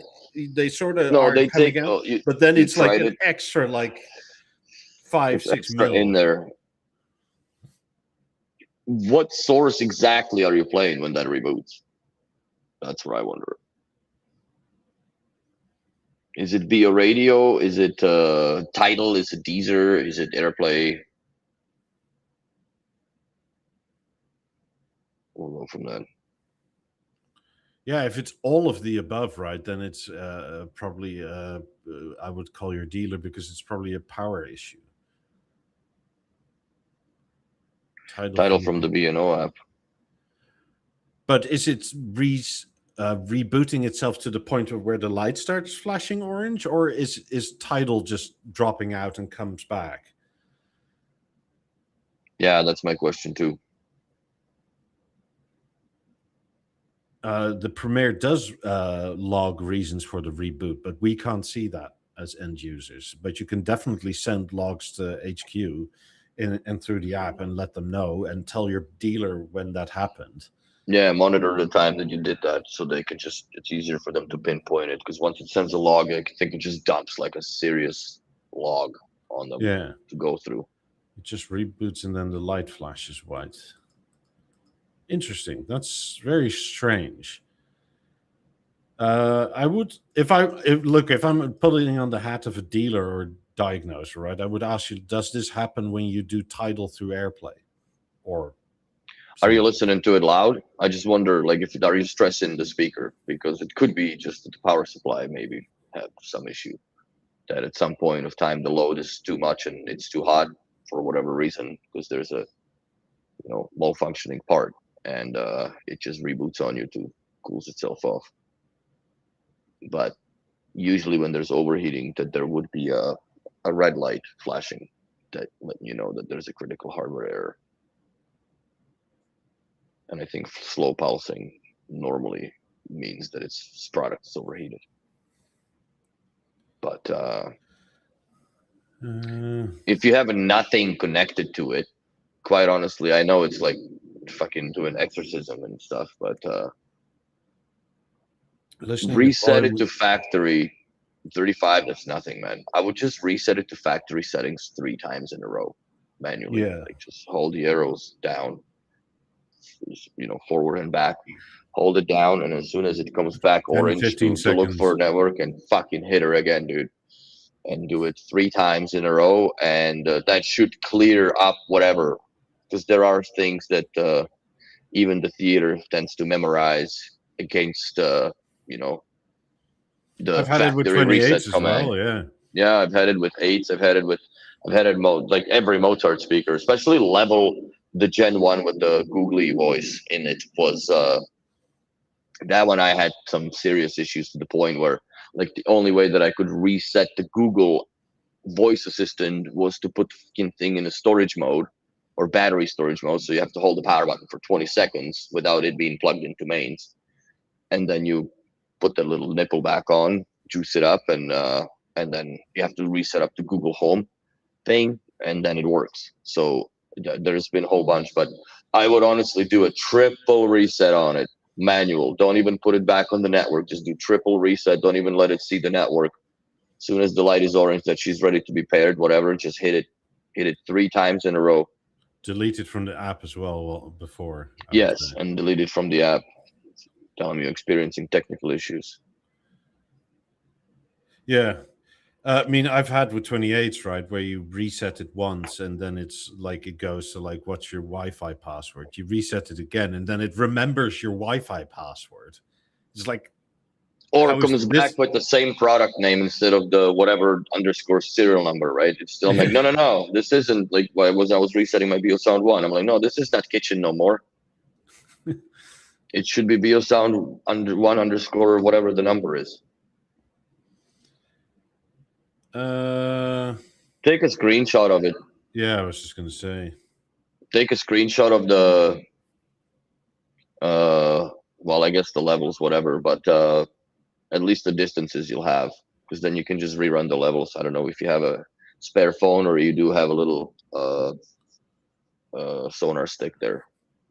they sort of are they coming take. out, but then it's like an extra like 5-6 mil in there. What source exactly are you playing when that reboots? That's what I wonder. Is it via radio? Is it Tidal? Is it Deezer? Is it AirPlay? We'll go from that. Yeah, if it's all of the above, right, then it's probably I would call your dealer because it's probably a power issue. Tidal from the B&O app. But is it rebooting itself to the point of where the light starts flashing orange, or is Tidal just dropping out and comes back? Yeah, that's my question too. The Premiere does log reasons for the reboot, but we can't see that as end users. But you can definitely send logs to HQ and through the app and let them know and tell your dealer when that happened. Yeah, monitor the time that you did that, so they can just, it's easier for them to pinpoint it. Because once it sends a log, I think it just dumps like a serious log on them Yeah, to go through. it just reboots and then the light flashes white. Interesting. That's very strange. I would, if I'm putting on the hat of a dealer or diagnoser, right? I would ask you, does this happen when you do Tidal through AirPlay, or Are you some? listening to it loud? I just wonder, like, if are you stressing the speaker? Because it could be just that the power supply maybe have some issue. That at some point of time the load is too much and it's too hot for whatever reason, because there's a malfunctioning part, and it just reboots on you to cools itself off. But usually when there's overheating, that there would be a red light flashing that letting you know that there's a critical hardware error. And I think slow pulsing normally means that its product is overheated. But if you have nothing connected to it, quite honestly, I know it's like fucking doing exorcism and stuff, but reset it to factory 35. That's nothing, man. I would just reset it to factory settings 3 times in a row manually. Yeah. Like, just hold the arrows down, forward and back. Hold it down, and as soon as it comes back 10, orange 15 to look for a seconds. network, and fucking hit her again, dude. And do it 3 times in a row, and that should clear up whatever. Because there are things that even the theater tends to memorize against, the I've had it with factory reset 28s as command. well. Yeah. Yeah, I've had it with 8s. I've had it like every Mozart speaker, especially level the Gen 1 with the googly voice in it was that one. I had some serious issues to the point where, like, the only way that I could reset the Google voice assistant was to put the fucking thing in a storage mode or battery storage mode. So you have to hold the power button for 20 seconds without it being plugged into mains. And then you put the little nipple back on, juice it up, and then you have to reset up the Google Home thing, and then it works. So there's been a whole bunch, but I would honestly do a triple reset on it, manual. Don't even put it back on the network. Just do triple reset. Don't even let it see the network. As soon as the light is orange that she's ready to be paired, whatever, just hit it 3 times in a row. Delete it from the app as well before. Yes, and delete it from the app. Telling you experiencing technical issues. Yeah. I mean, I've had with 28s, right, where you reset it once and then it's like it goes to like, what's your Wi-Fi password? You reset it again and then it remembers your Wi-Fi password. It's like, or comes back with the same product name instead of the whatever _ serial number, right? It's still like, no, this isn't like what I was resetting my BeoSound 1. I'm like, no, this is not kitchen no more. It should be BeoSound under 1 _ whatever the number is. Take a screenshot of it. Yeah, I was just gonna say. Take a screenshot of the well, I guess the levels, whatever, but at least the distances you'll have, because then you can just rerun the levels. I don't know if you have a spare phone or you do have a little sonar stick there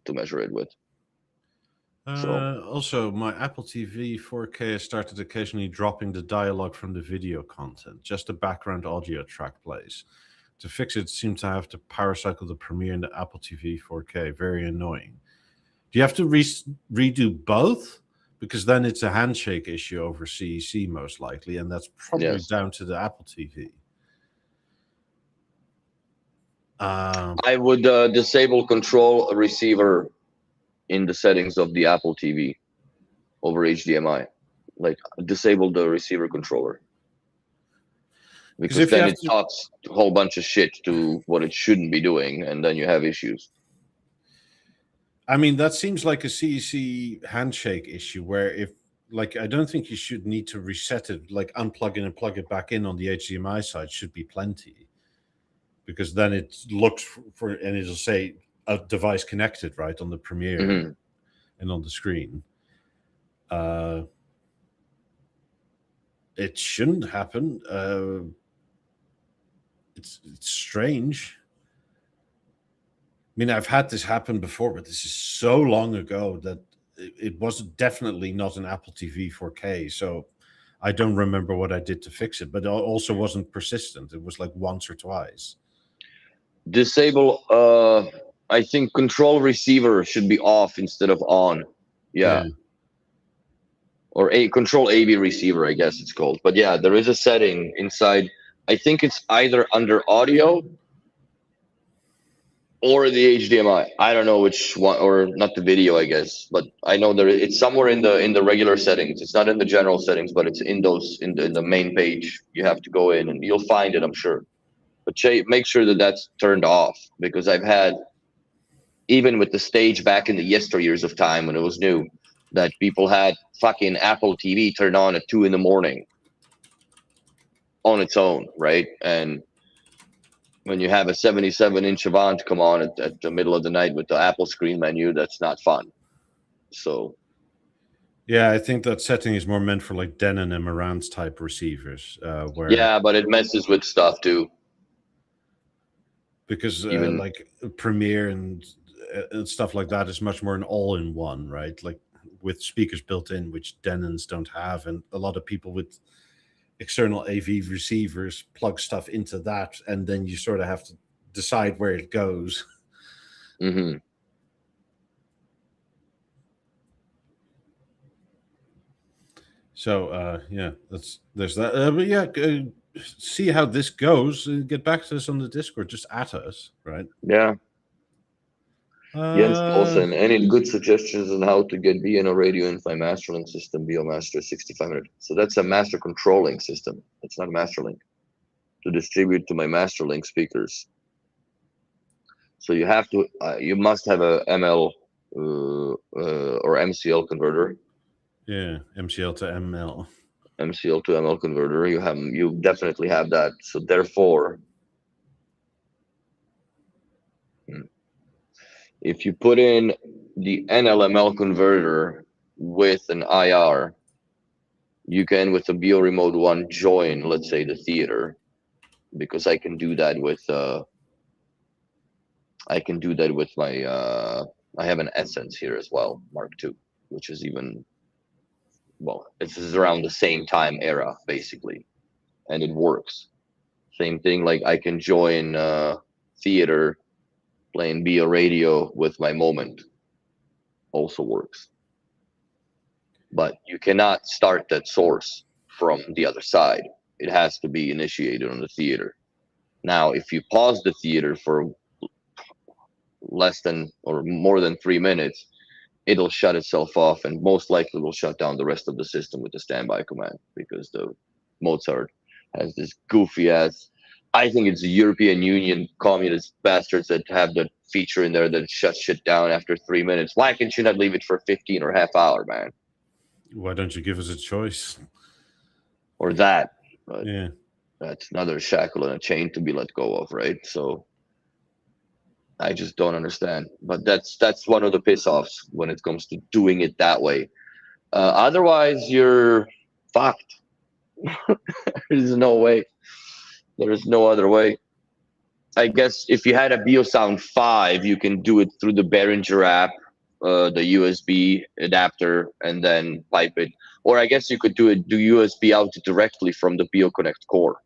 to measure it with. Also, my Apple TV 4K has started occasionally dropping the dialogue from the video content. Just the background audio track plays. To fix it, seem to have to power cycle the Premiere in the Apple TV 4K. Very annoying. Do you have to redo both? Because then it's a handshake issue over CEC most likely, and that's probably down to the Apple TV. I would disable control receiver in the settings of the Apple TV over HDMI. Like, disable the receiver controller. Because then it talks a whole bunch of shit to what it shouldn't be doing, and then you have issues. I mean, that seems like a CEC handshake issue where if, like, I don't think you should need to reset it, like unplug it and plug it back in on the HDMI side should be plenty. Because then it looks for and it'll say a device connected, right, on the Premiere and on the screen. Uh, it shouldn't happen. It's strange. I mean, I've had this happen before, but this is so long ago that it was definitely not an Apple TV 4K. So I don't remember what I did to fix it, but it also wasn't persistent. It was like once or twice. Disable. I think control receiver should be off instead of on. Yeah. Or a control AV receiver, I guess it's called. But yeah, there is a setting inside. I think it's either under audio or the HDMI. I don't know which one, or not the video, I guess. But I know it's somewhere in the regular settings. It's not in the general settings, but it's in those in the main page. You have to go in and you'll find it, I'm sure. But make sure that that's turned off, because I've had, even with the stage back in the yesteryears of time when it was new, that people had fucking Apple TV turned on at 2 a.m. on its own, right? And when you have a 77-inch Avant come on at the middle of the night with the Apple screen menu, that's not fun. So yeah, I think that setting is more meant for like Denon and Marantz type receivers, where yeah, but it messes with stuff too. Because Even like Premiere and stuff like that is much more an all-in-one, right? Like with speakers built in, which Denons don't have, and a lot of people with external AV receivers plug stuff into that, and then you sort of have to decide where it goes. mm-hmm. So yeah, there's that. But yeah, see how this goes. Get back to us on the Discord. Just at us, right? Yeah. Jens Paulsen, any good suggestions on how to get BNO radio in my Masterlink system, BeoMaster 6500? So that's a master controlling system. It's not a Masterlink to distribute to my Masterlink speakers. So you have to, you must have a ML or MCL converter. Yeah, MCL to ML. MCL to ML converter. You definitely have that. So therefore, if you put in the NLML converter with an IR, you can, with the Beo Remote 1, join, let's say, the theater, because I can do that with my I have an Essence here as well, Mark II, which is even, well, this is around the same time era basically, and it works. Same thing, like I can join theater playing Beo radio with my Moment, also works. But you cannot start that source from the other side. It has to be initiated on the theater. Now, if you pause the theater for less than or more than 3 minutes, it'll shut itself off, and most likely will shut down the rest of the system with the standby command, because the Mozart has this goofy ass, I think it's the European Union communist bastards that have that feature in there that shuts shit down after 3 minutes. Why can't you not leave it for 15 or half hour, man? Why don't you give us a choice? Or that. But yeah, that's another shackle and a chain to be let go of, right? So I just don't understand. But that's one of the piss offs when it comes to doing it that way. Otherwise, you're fucked. There's no way. There's no other way. I guess if you had a BeoSound 5, you can do it through the Behringer app, the USB adapter, and then pipe it. Or I guess you could do USB out directly from the BeoConnect core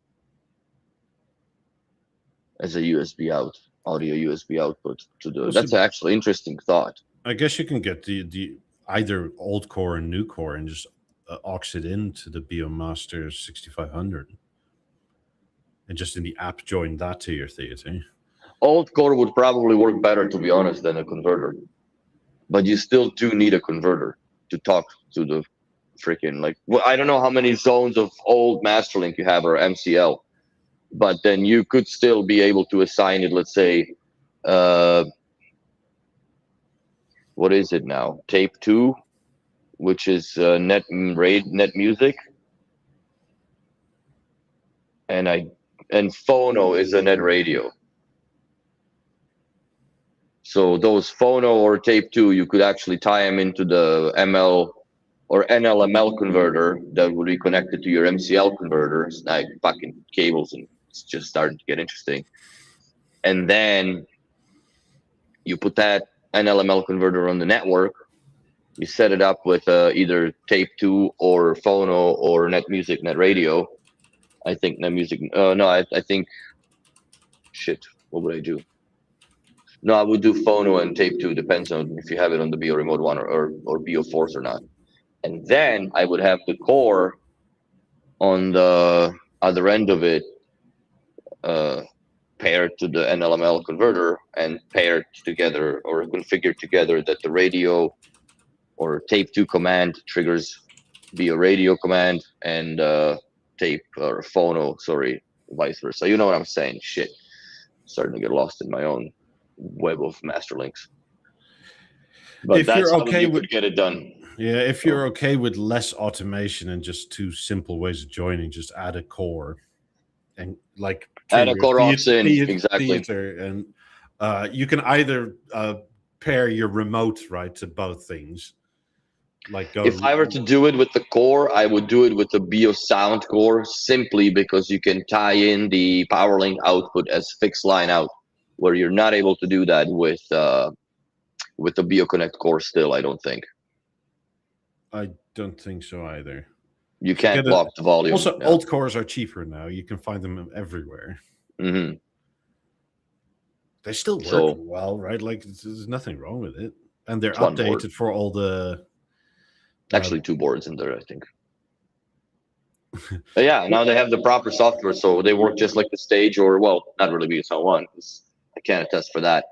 as a USB out, audio USB output to the. That's actually interesting thought. I guess you can get the either old core and new core and just aux it into the BeoMaster 6500. And just in the app, join that to your theater. Old core would probably work better, to be honest, than a converter. But you still do need a converter to talk to the freaking, like, well, I don't know how many zones of old Masterlink you have or MCL, but then you could still be able to assign it, let's say, what is it now? Tape 2, which is net music. And phono is a net radio. So those phono or tape 2, you could actually tie them into the ML or NLML converter that would be connected to your MCL converters, like fucking cables, and it's just starting to get interesting. And then you put that NLML converter on the network. You set it up with either Tape 2 or Phono or Net Music, Net Radio. I think Net Music. No, I think. Shit. What would I do? No, I would do Phono and Tape 2. Depends on if you have it on the Beo Remote one or Beo Force or not. And then I would have the core on the other end of it paired to the NLML converter and paired together or configured together that the radio or Tape 2 command triggers Beo radio command and tape or Phono, sorry, vice versa. You know what I'm saying? Shit. Starting to get lost in my own web of master links. But If that's you're how okay you with could get it done. Yeah, if you're okay with less automation and just two simple ways of joining, just add a core and like Add a your core aux in, exactly. theater, and you can either pair your remote right to both things. Like go. If I were to do it with the core, I would do it with the Beo Sound core simply because you can tie in the PowerLink output as fixed line out, where you're not able to do that with the Beo Connect core still, I don't think. I don't think so either. You can't block the volume. Also, old cores are cheaper now. You can find them everywhere. Mm-hmm. They still work well, right? Like there's nothing wrong with it, and they're updated for all the. Actually, 2 boards in there, I think. But yeah, now they have the proper software, so they work just like the stage, or well, not really BSL one, because I can't attest for that.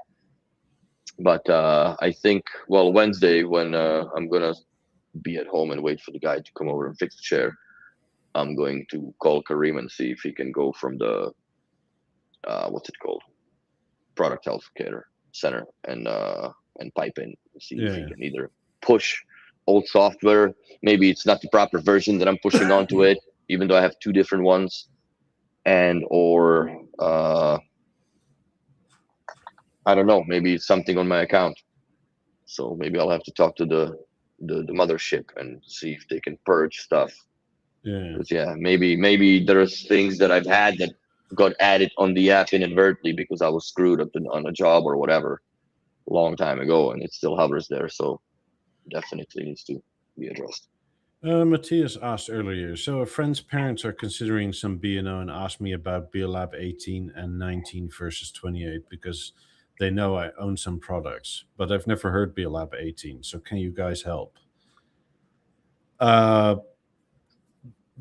But I think Wednesday when I'm gonna be at home and wait for the guy to come over and fix the chair, I'm going to call Kareem and see if he can go from the what's it called, product health care center and pipe in and see if he can either push old software. Maybe it's not the proper version that I'm pushing onto it, even though I have 2 different ones, and or I don't know, maybe it's something on my account. So maybe I'll have to talk to the mothership and see if they can purge stuff. Yeah, maybe there's things that I've had that got added on the app inadvertently because I was screwed up on a job or whatever a long time ago, and it still hovers there. So definitely needs to be addressed. Matthias asked earlier, so a friend's parents are considering some B&O and asked me about BeoLab 18 and 19 versus 28 because they know I own some products, but I've never heard BeoLab 18. So can you guys help?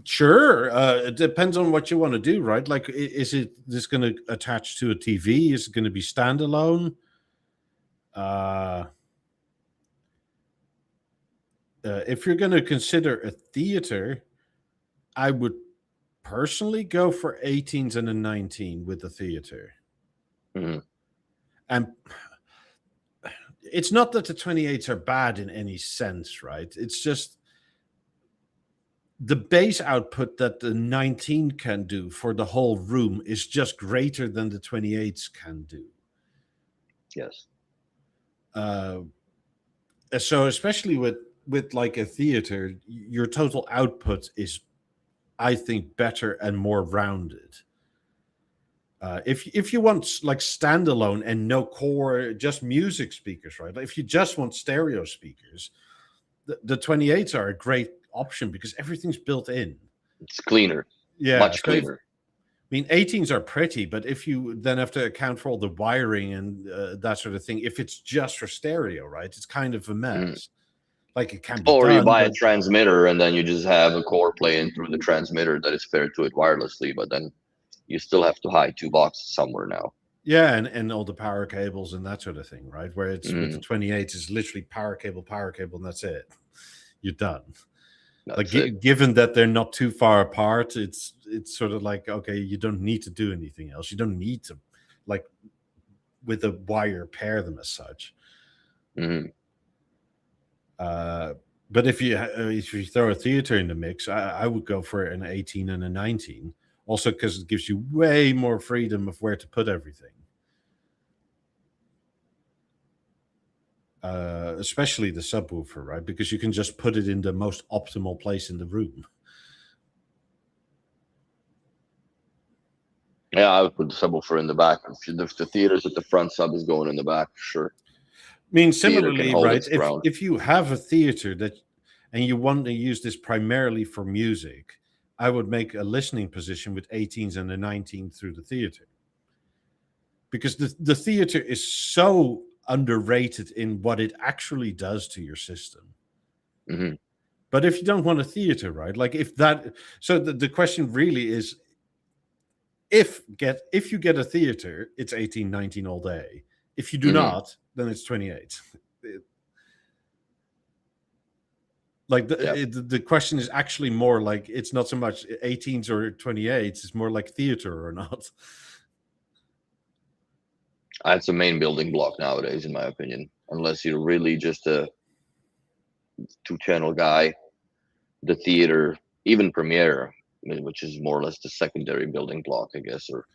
Sure. It depends on what you want to do, right? Like, is it this going to attach to a TV? Is it going to be standalone? If you're going to consider a theater, I would personally go for 18s and a 19 with the theater. Mm-hmm. And it's not that the 28s are bad in any sense, right? It's just the bass output that the 19 can do for the whole room is just greater than the 28s can do. Yes. So especially with like a theater, your total output is, I think, better and more rounded. If you want like standalone and no core, just music speakers, right? Like if you just want stereo speakers, the 28s are a great option because everything's built in. It's cleaner. Yeah, much cleaner. I mean, 18s are pretty, but if you then have to account for all the wiring and that sort of thing, if it's just for stereo, right, it's kind of a mess. Like it can be or done, you buy a transmitter and then you just have a core playing through the transmitter that is paired to it wirelessly, but then you still have to hide 2 boxes somewhere now. Yeah, and all the power cables and that sort of thing, right? Where it's with the 28s, it's literally power cable, and that's it. You're done. Given that they're not too far apart, it's sort of like, okay, you don't need to do anything else. You don't need to, like, with a wire, pair them as such. Mm-hmm. But if you throw a theater in the mix, I would go for an 18 and a 19. Also, because it gives you way more freedom of where to put everything. especially the subwoofer, right? Because you can just put it in the most optimal place in the room. Yeah, I would put the subwoofer in the back. If the theater's at the front, sub is going in the back, sure. I mean, Theater can similarly, hold right? its ground. If you have a theater and you want to use this primarily for music, I would make a listening position with 18s and a 19 through the theater, because the theater is so underrated in what it actually does to your system. Mm-hmm. But if you don't want a theater, right? Like if that, so the question really is, if you get a theater, it's 18, 19 all day. If you do not, then it's 28. Like the question is actually more like, it's not so much 18s or 28s, it's more like theater or not. That's a main building block nowadays, in my opinion. Unless you're really just a 2-channel guy, the theater, even Premiere, which is more or less the secondary building block, I guess, or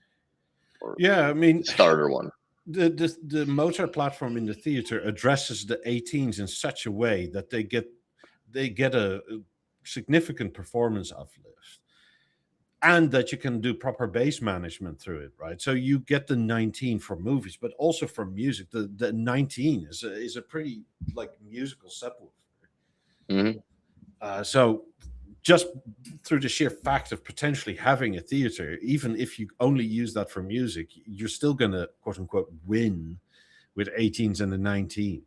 yeah, I mean, starter one. The Mozart platform in the theater addresses the 18s in such a way that they get a significant performance uplift, and that you can do proper bass management through it, right? So you get the 19 for movies, but also for music. The 19 is a pretty like musical subwoofer. Mm-hmm. So just through the sheer fact of potentially having a theater, even if you only use that for music, you're still going to quote unquote win with 18s and the 19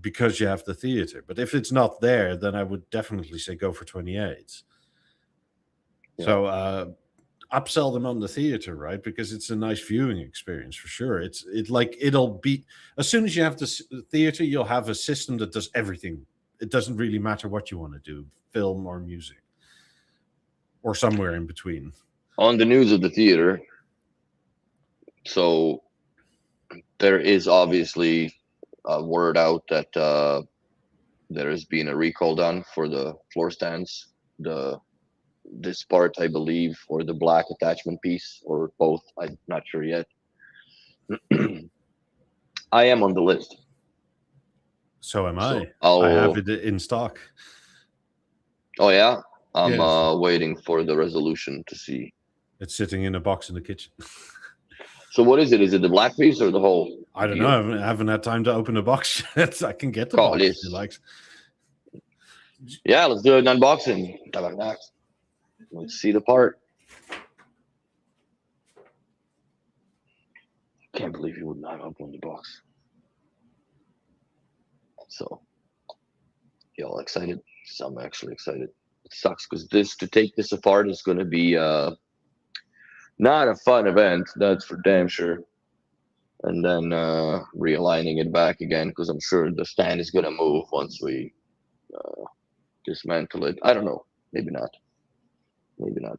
because you have the theater. But if it's not there, then I would definitely say go for 28s. Yeah. So upsell them on the theater, right? Because it's a nice viewing experience for sure. It'll be, as soon as you have the theater, you'll have a system that does everything. It doesn't really matter what you want to do, film or music, or somewhere in between. On the news of the theater, so there is obviously a word out that there has been a recall done for the floor stands, this part, I believe, or the black attachment piece, or both. I'm not sure yet. I am on the list. So am I. So I have it in stock. Oh yeah, I'm waiting for the resolution to see. It's sitting in a box in the kitchen. So what is it? Is it the black piece or the whole? I don't know. I haven't had time to open the box yet. I can get the box if you like. Yeah, let's do an unboxing. Let's see the part. Can't believe you would not open the box. So, y'all excited? So I'm actually excited. It sucks because to take this apart is going to be not a fun event. That's for damn sure. And then realigning it back again, because I'm sure the stand is going to move once we dismantle it. I don't know. Maybe not. Maybe not.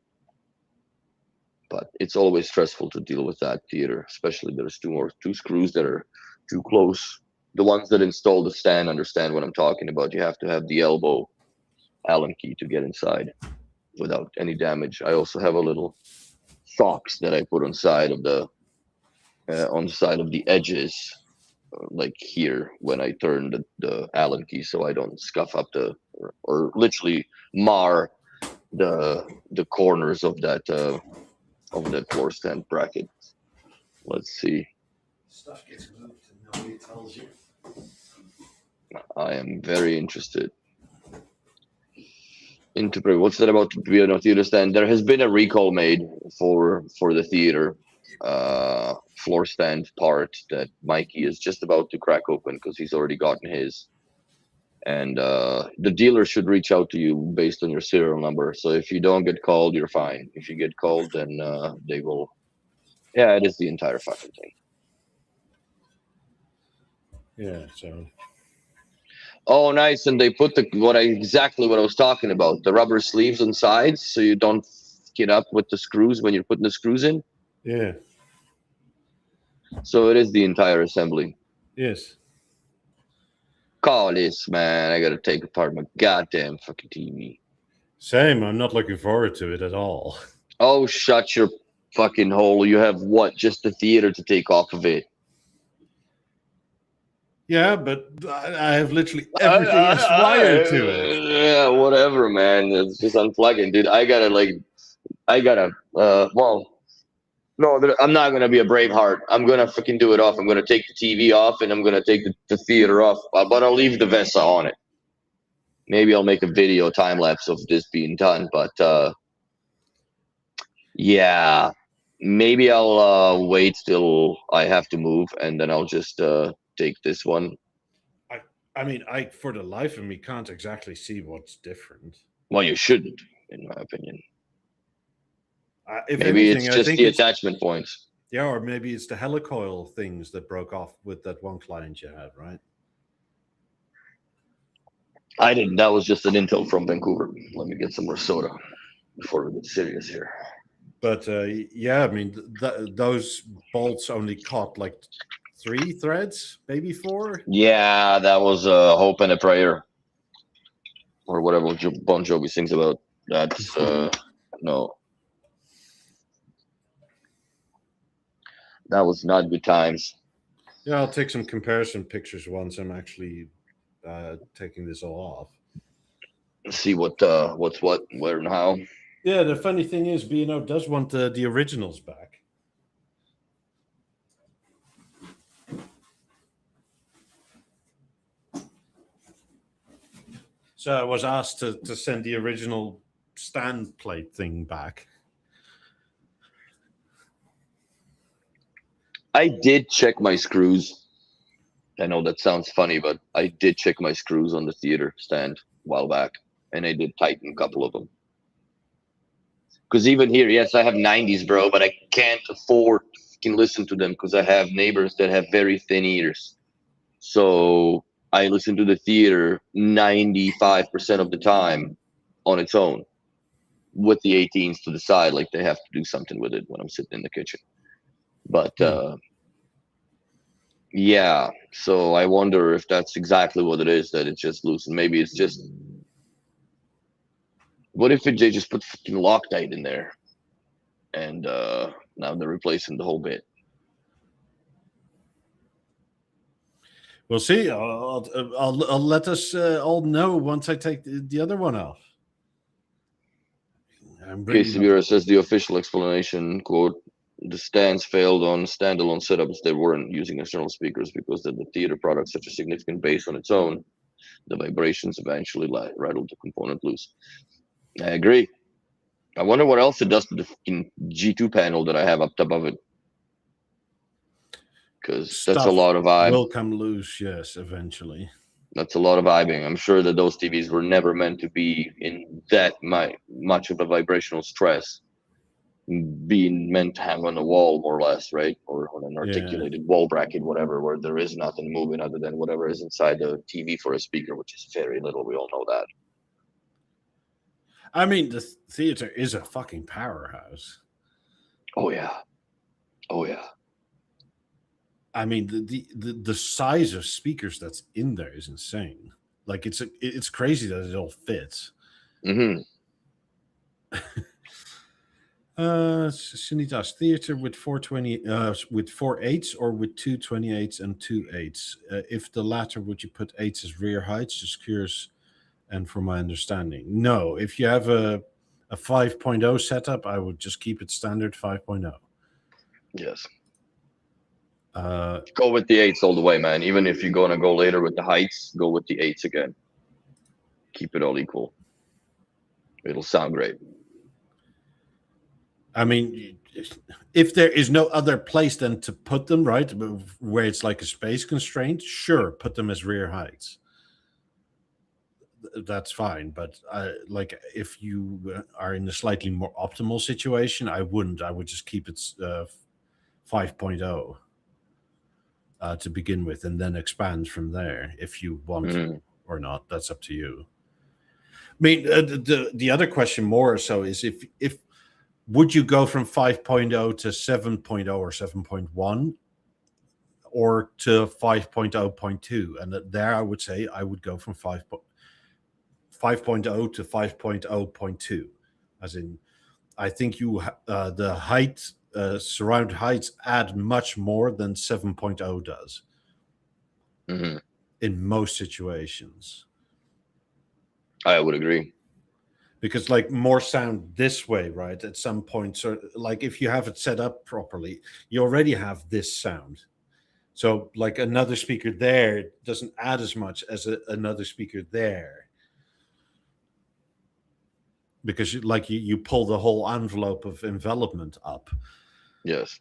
But it's always stressful to deal with that theater, especially there's two screws that are too close. The ones that install the stand understand what I'm talking about. You have to have the elbow Allen key to get inside without any damage. I also have a little socks that I put on the side of the edges, like here when I turn the Allen key, so I don't scuff up or literally mar the corners of that floor stand bracket. Let's see. Stuff gets moved and nobody tells you. I am very interested. What's that about the theater stand? There has been a recall made for the theater floor stand part that Mikey is just about to crack open because he's already gotten his. And the dealer should reach out to you based on your serial number. So if you don't get called, you're fine. If you get called, then they will. Yeah, it is the entire fucking thing. Yeah. So. Oh, nice. And they put exactly what I was talking about. The rubber sleeves on sides, so you don't get up with the screws when you're putting the screws in. Yeah. So it is the entire assembly. Yes. Call this, man. I gotta take apart my goddamn fucking TV. Same. I'm not looking forward to it at all. Oh, shut your fucking hole. You have what? Just the theater to take off of it. Yeah, but I have literally everything else wired to it. Yeah, whatever, man. It's just unplugging, dude. Well, no, I'm not gonna be a Braveheart. I'm gonna freaking do it off. I'm gonna take the TV off, and I'm gonna take the theater off. But I'll leave the Vesa on it. Maybe I'll make a video time lapse of this being done. But yeah, maybe I'll wait till I have to move, and then I'll just take this one. I mean, I for the life of me can't exactly see what's different. Well, you shouldn't, in my opinion. If Maybe anything, it's I just think the it's attachment points. yeah, or maybe it's the helicoil things that broke off with that one client you had, right? I didn't. That was just an intel from Vancouver. Let me get some more soda before we get serious here. But yeah, I mean, those bolts only caught like 3 threads, maybe 4. Yeah, that was a hope and a prayer, or whatever Bon Jovi sings about. That's no. That was not good times. Yeah, I'll take some comparison pictures once I'm actually taking this all off. See what's what, where, and how. Yeah, the funny thing is, B&O does want the originals back. So I was asked to send the original stand plate thing back. I did check my screws. I know that sounds funny, but I did check my screws on the theater stand a while back, and I did tighten a couple of them. Because even here, yes, I have 90s, bro, but I can't afford to listen to them because I have neighbors that have very thin ears. So I listen to the theater 95% of the time on its own, with the 18s to the side, like they have to do something with it when I'm sitting in the kitchen. But yeah, so I wonder if that's exactly what it is, that it's just loose, and maybe it's just. What if they just put fucking Loctite in there, and now they're replacing the whole bit? We'll see. I'll let us all know once I take the other one off. Casey Vera says the official explanation, quote, the stands failed on standalone setups. They weren't using external speakers because the theater product such a significant bass on its own. The vibrations eventually rattled the component loose. I agree. I wonder what else it does to the fucking G2 panel that I have up above it. Because that's a lot of vibe. Will come loose, yes, eventually. That's a lot of vibing. I'm sure that those TVs were never meant to be in that much of a vibrational stress, being meant to hang on the wall, more or less, right? Or on an articulated wall bracket, whatever, where there is nothing moving other than whatever is inside the TV for a speaker, which is very little. We all know that. I mean, the theater is a fucking powerhouse. Oh yeah. Oh yeah. I mean, the size of speakers that's in there is insane. Like it's crazy that it all fits. Mm-hmm. Sunitas theater with 420 with 4 8s or with 2 28s and 2 8s. If the latter, would you put 8s as rear heights? Just curious, and from my understanding, no. If you have a 5.0 setup, I would just keep it standard 5.0. Yes. Go with the 8s all the way, man. Even if you're gonna go later with the heights, go with the 8s again. Keep it all equal. It'll sound great. I mean, if there is no other place than to put them, right, where it's like a space constraint, sure, put them as rear heights. That's fine. But like if you are in a slightly more optimal situation, I wouldn't. I would just keep it 5.0 to begin with, and then expand from there if you want to or not. That's up to you. I mean, the other question more so is if would you go from 5.0 to 7.0 or 7.1 or to 5.0.2? And there I would say I would go from 5.0 to 5.0.2. As in, I think you the height, surround heights add much more than 7.0 does. Hmm. in most situations. I would agree. Because like more sound this way, right? At some point, so like if you have it set up properly, you already have this sound. So like another speaker there doesn't add as much as another speaker there, because you pull the whole envelope of envelopment up. Yes,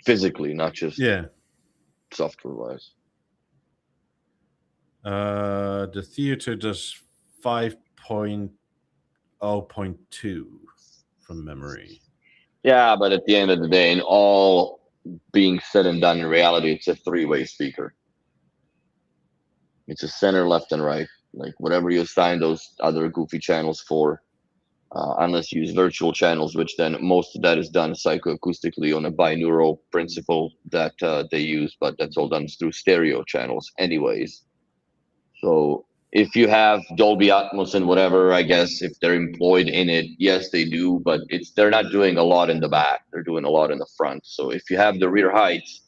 physically, not just Yeah. software wise. The theater does 5.0.2 from memory. Yeah, but at the end of the day, in all being said and done, in reality, it's a three-way speaker. It's a center, left, and right. Like whatever you assign those other goofy channels for, unless you use virtual channels, which then most of that is done psychoacoustically on a binaural principle that they use, but that's all done through stereo channels, anyways. So if you have Dolby Atmos and whatever, I guess if they're employed in it, yes, they do, but they're not doing a lot in the back. They're doing a lot in the front. So if you have the rear heights,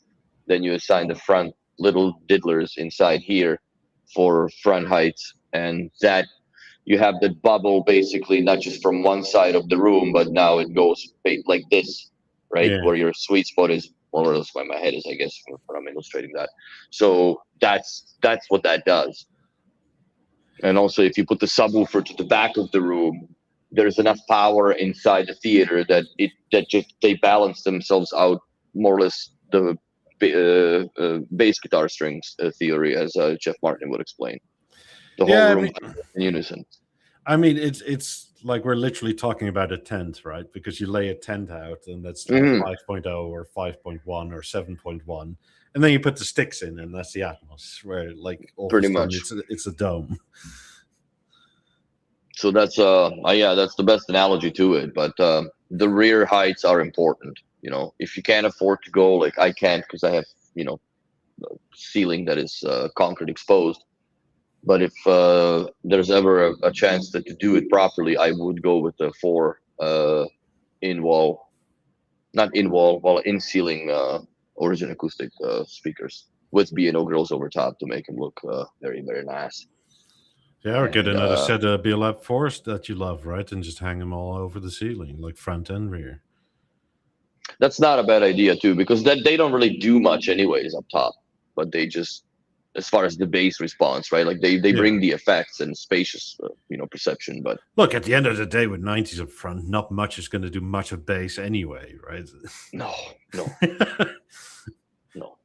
then you assign the front little diddlers inside here for front heights, and that you have the bubble basically not just from one side of the room, but now it goes like this, right? Yeah. Where your sweet spot is more or less where my head is, I guess, when I'm illustrating that. So that's what that does. And also, if you put the subwoofer to the back of the room, there's enough power inside the theater that just they balance themselves out more or less the bass guitar strings theory, as Jeff Martin would explain. The whole Yeah, room in unison. it's like we're literally talking about a tent, right? Because you lay a tent out and that's like Hmm. 5.0 or 5.1 or 7.1, and then you put the sticks in, and that's the Atmos, where like all Pretty of a sudden much. it's a dome. So that's yeah, that's the best analogy to it. But the rear heights are important. You know, if you can't afford to go, like I can't because I have, you know, ceiling that is concrete exposed. But if there's ever a chance that to do it properly, I would go with the four in wall, not in wall, well in ceiling origin acoustic speakers with B&O grills over top to make them look very very nice. Yeah, or get And another set of Beoplay Forest that you love, right? And just hang them all over the ceiling, like front and rear. that's not a bad idea too, because that they don't really do much anyways up top, but they just as far as the bass response, right? Like they Yeah. bring the effects and spacious, you know, perception. But Look, at the end of the day, with 90s up front, not much is going to do much of bass anyway, right? no, no, I no.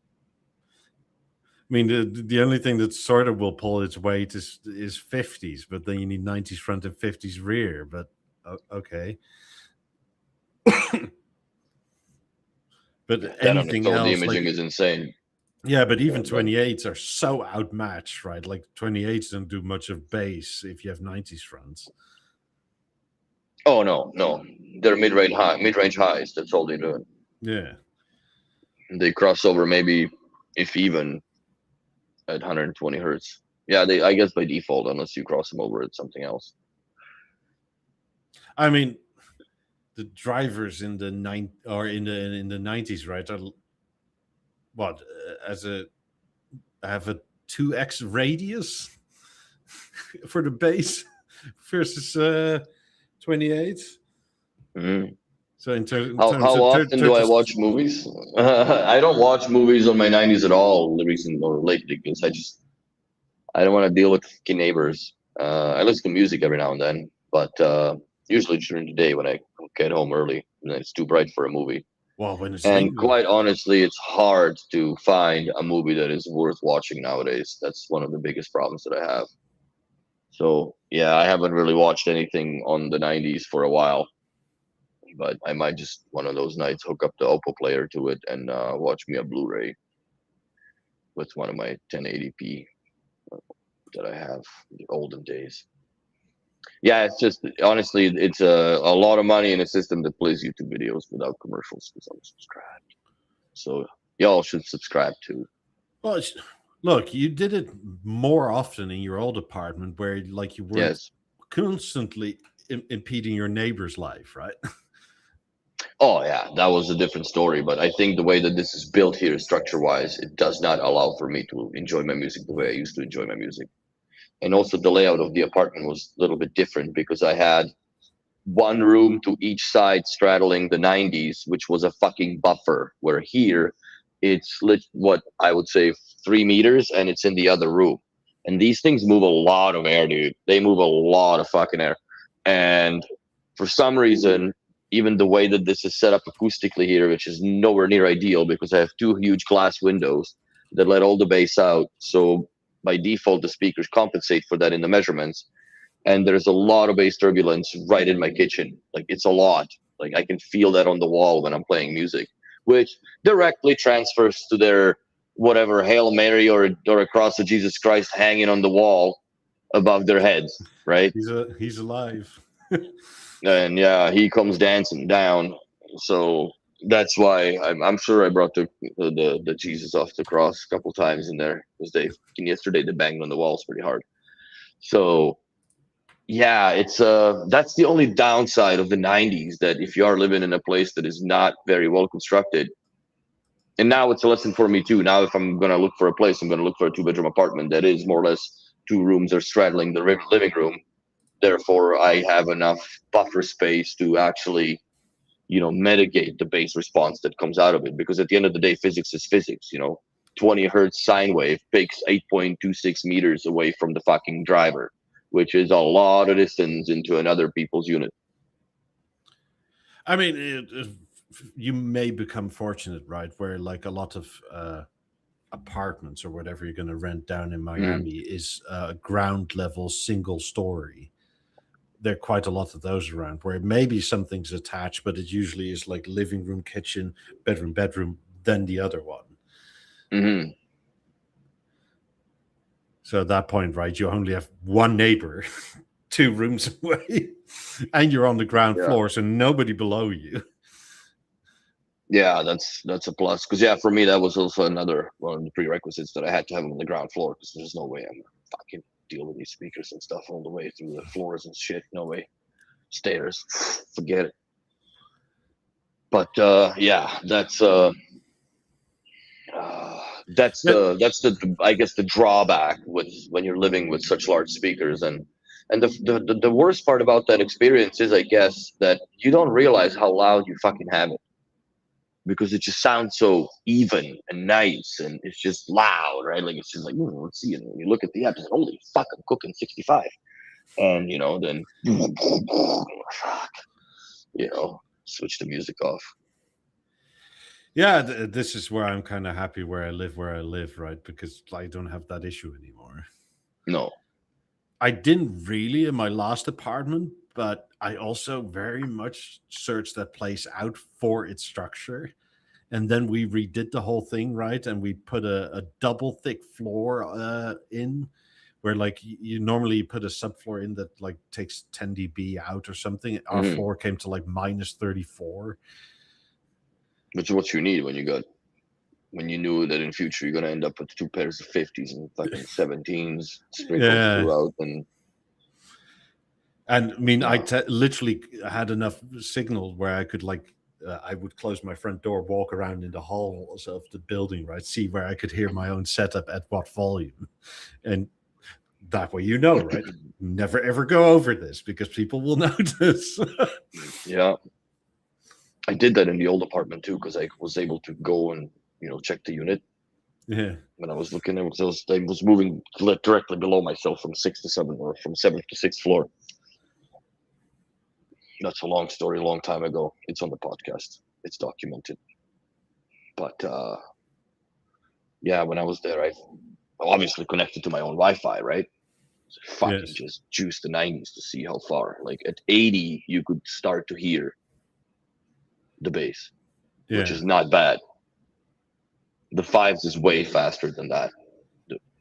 mean, the only thing that sort of will pull its weight is 50s, but then you need 90s front and 50s rear. But okay. But That on its anything own, the else, like, imaging is insane. yeah, but even But 28s are so outmatched, right? Like 28s don't do much of bass if you have 90s fronts. oh no, no, they're mid-range highs. That's all they do. Yeah. They cross over maybe, if even, at 120 hertz. Yeah, they I guess by default, unless you cross them over at something else. I mean, the drivers in the in the 90s, right? Are what as a have a 2x radius for the bass versus 28. Mhm. So in terms How of often do I watch movies? I don't watch movies on my 90s at all, recent or lately, because I don't want to deal with fucking neighbors. I listen to music every now and then, but usually during the day when I get home early and it's too bright for a movie. well, when it's And legal. quite honestly, it's hard to find a movie that is worth watching nowadays. That's one of the biggest problems that I have. So yeah, I haven't really watched anything on the 90s for a while, but I might just one of those nights hook up the Oppo player to it and watch me a Blu-ray with one of my 1080p that I have in the olden days. Yeah, it's just honestly, it's a lot of money in a system that plays YouTube videos without commercials because I'm subscribed. So y'all should subscribe too. Well, look, you did it more often in your old apartment where like you weren't Yes. constantly impeding your neighbor's life, right? Oh yeah, that was a different story. But I think the way that this is built here, structure-wise, it does not allow for me to enjoy my music the way I used to enjoy my music. And also the layout of the apartment was a little bit different because I had one room to each side straddling the 90s, which was a fucking buffer. Where here, it's what I would say 3 meters, and it's in the other room. And these things move a lot of air, dude. They move a lot of fucking air. And for some reason, even the way that this is set up acoustically here, which is nowhere near ideal because I have two huge glass windows that let all the bass out. So by default, the speakers compensate for that in the measurements, and there's a lot of bass turbulence right in my kitchen. Like it's a lot. Like I can feel that on the wall when I'm playing music, which directly transfers to their whatever Hail Mary or a cross of Jesus Christ hanging on the wall above their heads, right? He's alive. And yeah, he comes dancing down. So that's why I'm sure I brought the Jesus off the cross a couple times in there because yesterday they banged on the walls pretty hard. So yeah, it's that's the only downside of the 90s, that if you are living in a place that is not very well constructed. And now it's a lesson for me too. Now if I'm going to look for a place, I'm going to look for a 2-bedroom apartment that is more or less two rooms are straddling the living room. Therefore, I have enough buffer space to actually, mitigate the bass response that comes out of it, because at the end of the day, physics is physics. 20 hertz sine wave takes 8.26 meters away from the fucking driver, which is a lot of distance into another people's unit. I mean, you may become fortunate, right? Where like a lot of apartments or whatever you're going to rent down in Miami is ground level single story. There are quite a lot of those around where maybe something's attached, but it usually is like living room, kitchen, bedroom, then the other one. Mm-hmm. So at that point, right, you only have one neighbor 2 rooms away, and you're on the ground Yeah. floor, so nobody below you. Yeah, that's a plus. Because yeah, for me that was also another one of the prerequisites, that I had to have them on the ground floor, because there's no way I'm gonna fucking deal with these speakers and stuff all the way through the floors and shit. No way. Stairs, forget it. But yeah, Yeah, that's the I guess the drawback with when you're living with such large speakers. And the worst part about that experience is, I guess, that you don't realize how loud you fucking have it, because it just sounds so even and nice, and it's just loud, right? Like it's just like, let's see, and you look at the app, and holy fuck, I'm cooking 65, and then fuck, switch the music off. yeah. This is where I'm kind of happy where I live, right? Because I don't have that issue anymore. No. I didn't really in my last apartment, but I also very much searched that place out for its structure. And then we redid the whole thing, right? And we put a double thick floor in, where like you normally put a subfloor in that like takes 10 dB out or something. Our Mm-hmm. floor came to like minus 34. Which is what you need when you knew that in future you're gonna end up with 2 pairs of 50s and fucking 17s sprinkled Yeah. throughout. And I mean, yeah. I literally had enough signal where I could like I would close my front door, walk around in the halls of the building, right, see where I could hear my own setup at what volume, and that way, right, never ever go over this because people will notice. Yeah, I did that in the old apartment too, because I was able to go and check the unit. Yeah. When I was looking, I was moving directly below myself from 6th to 7th, or from 7th to 6th floor. That's a long story, a long time ago. It's on the podcast. It's documented. But yeah, when I was there, I obviously connected to my own Wi-Fi, right? So fucking Yes. just juice the 90s to see how far. Like at 80, you could start to hear the bass, which Yeah. is not bad. The 5s is way faster than that,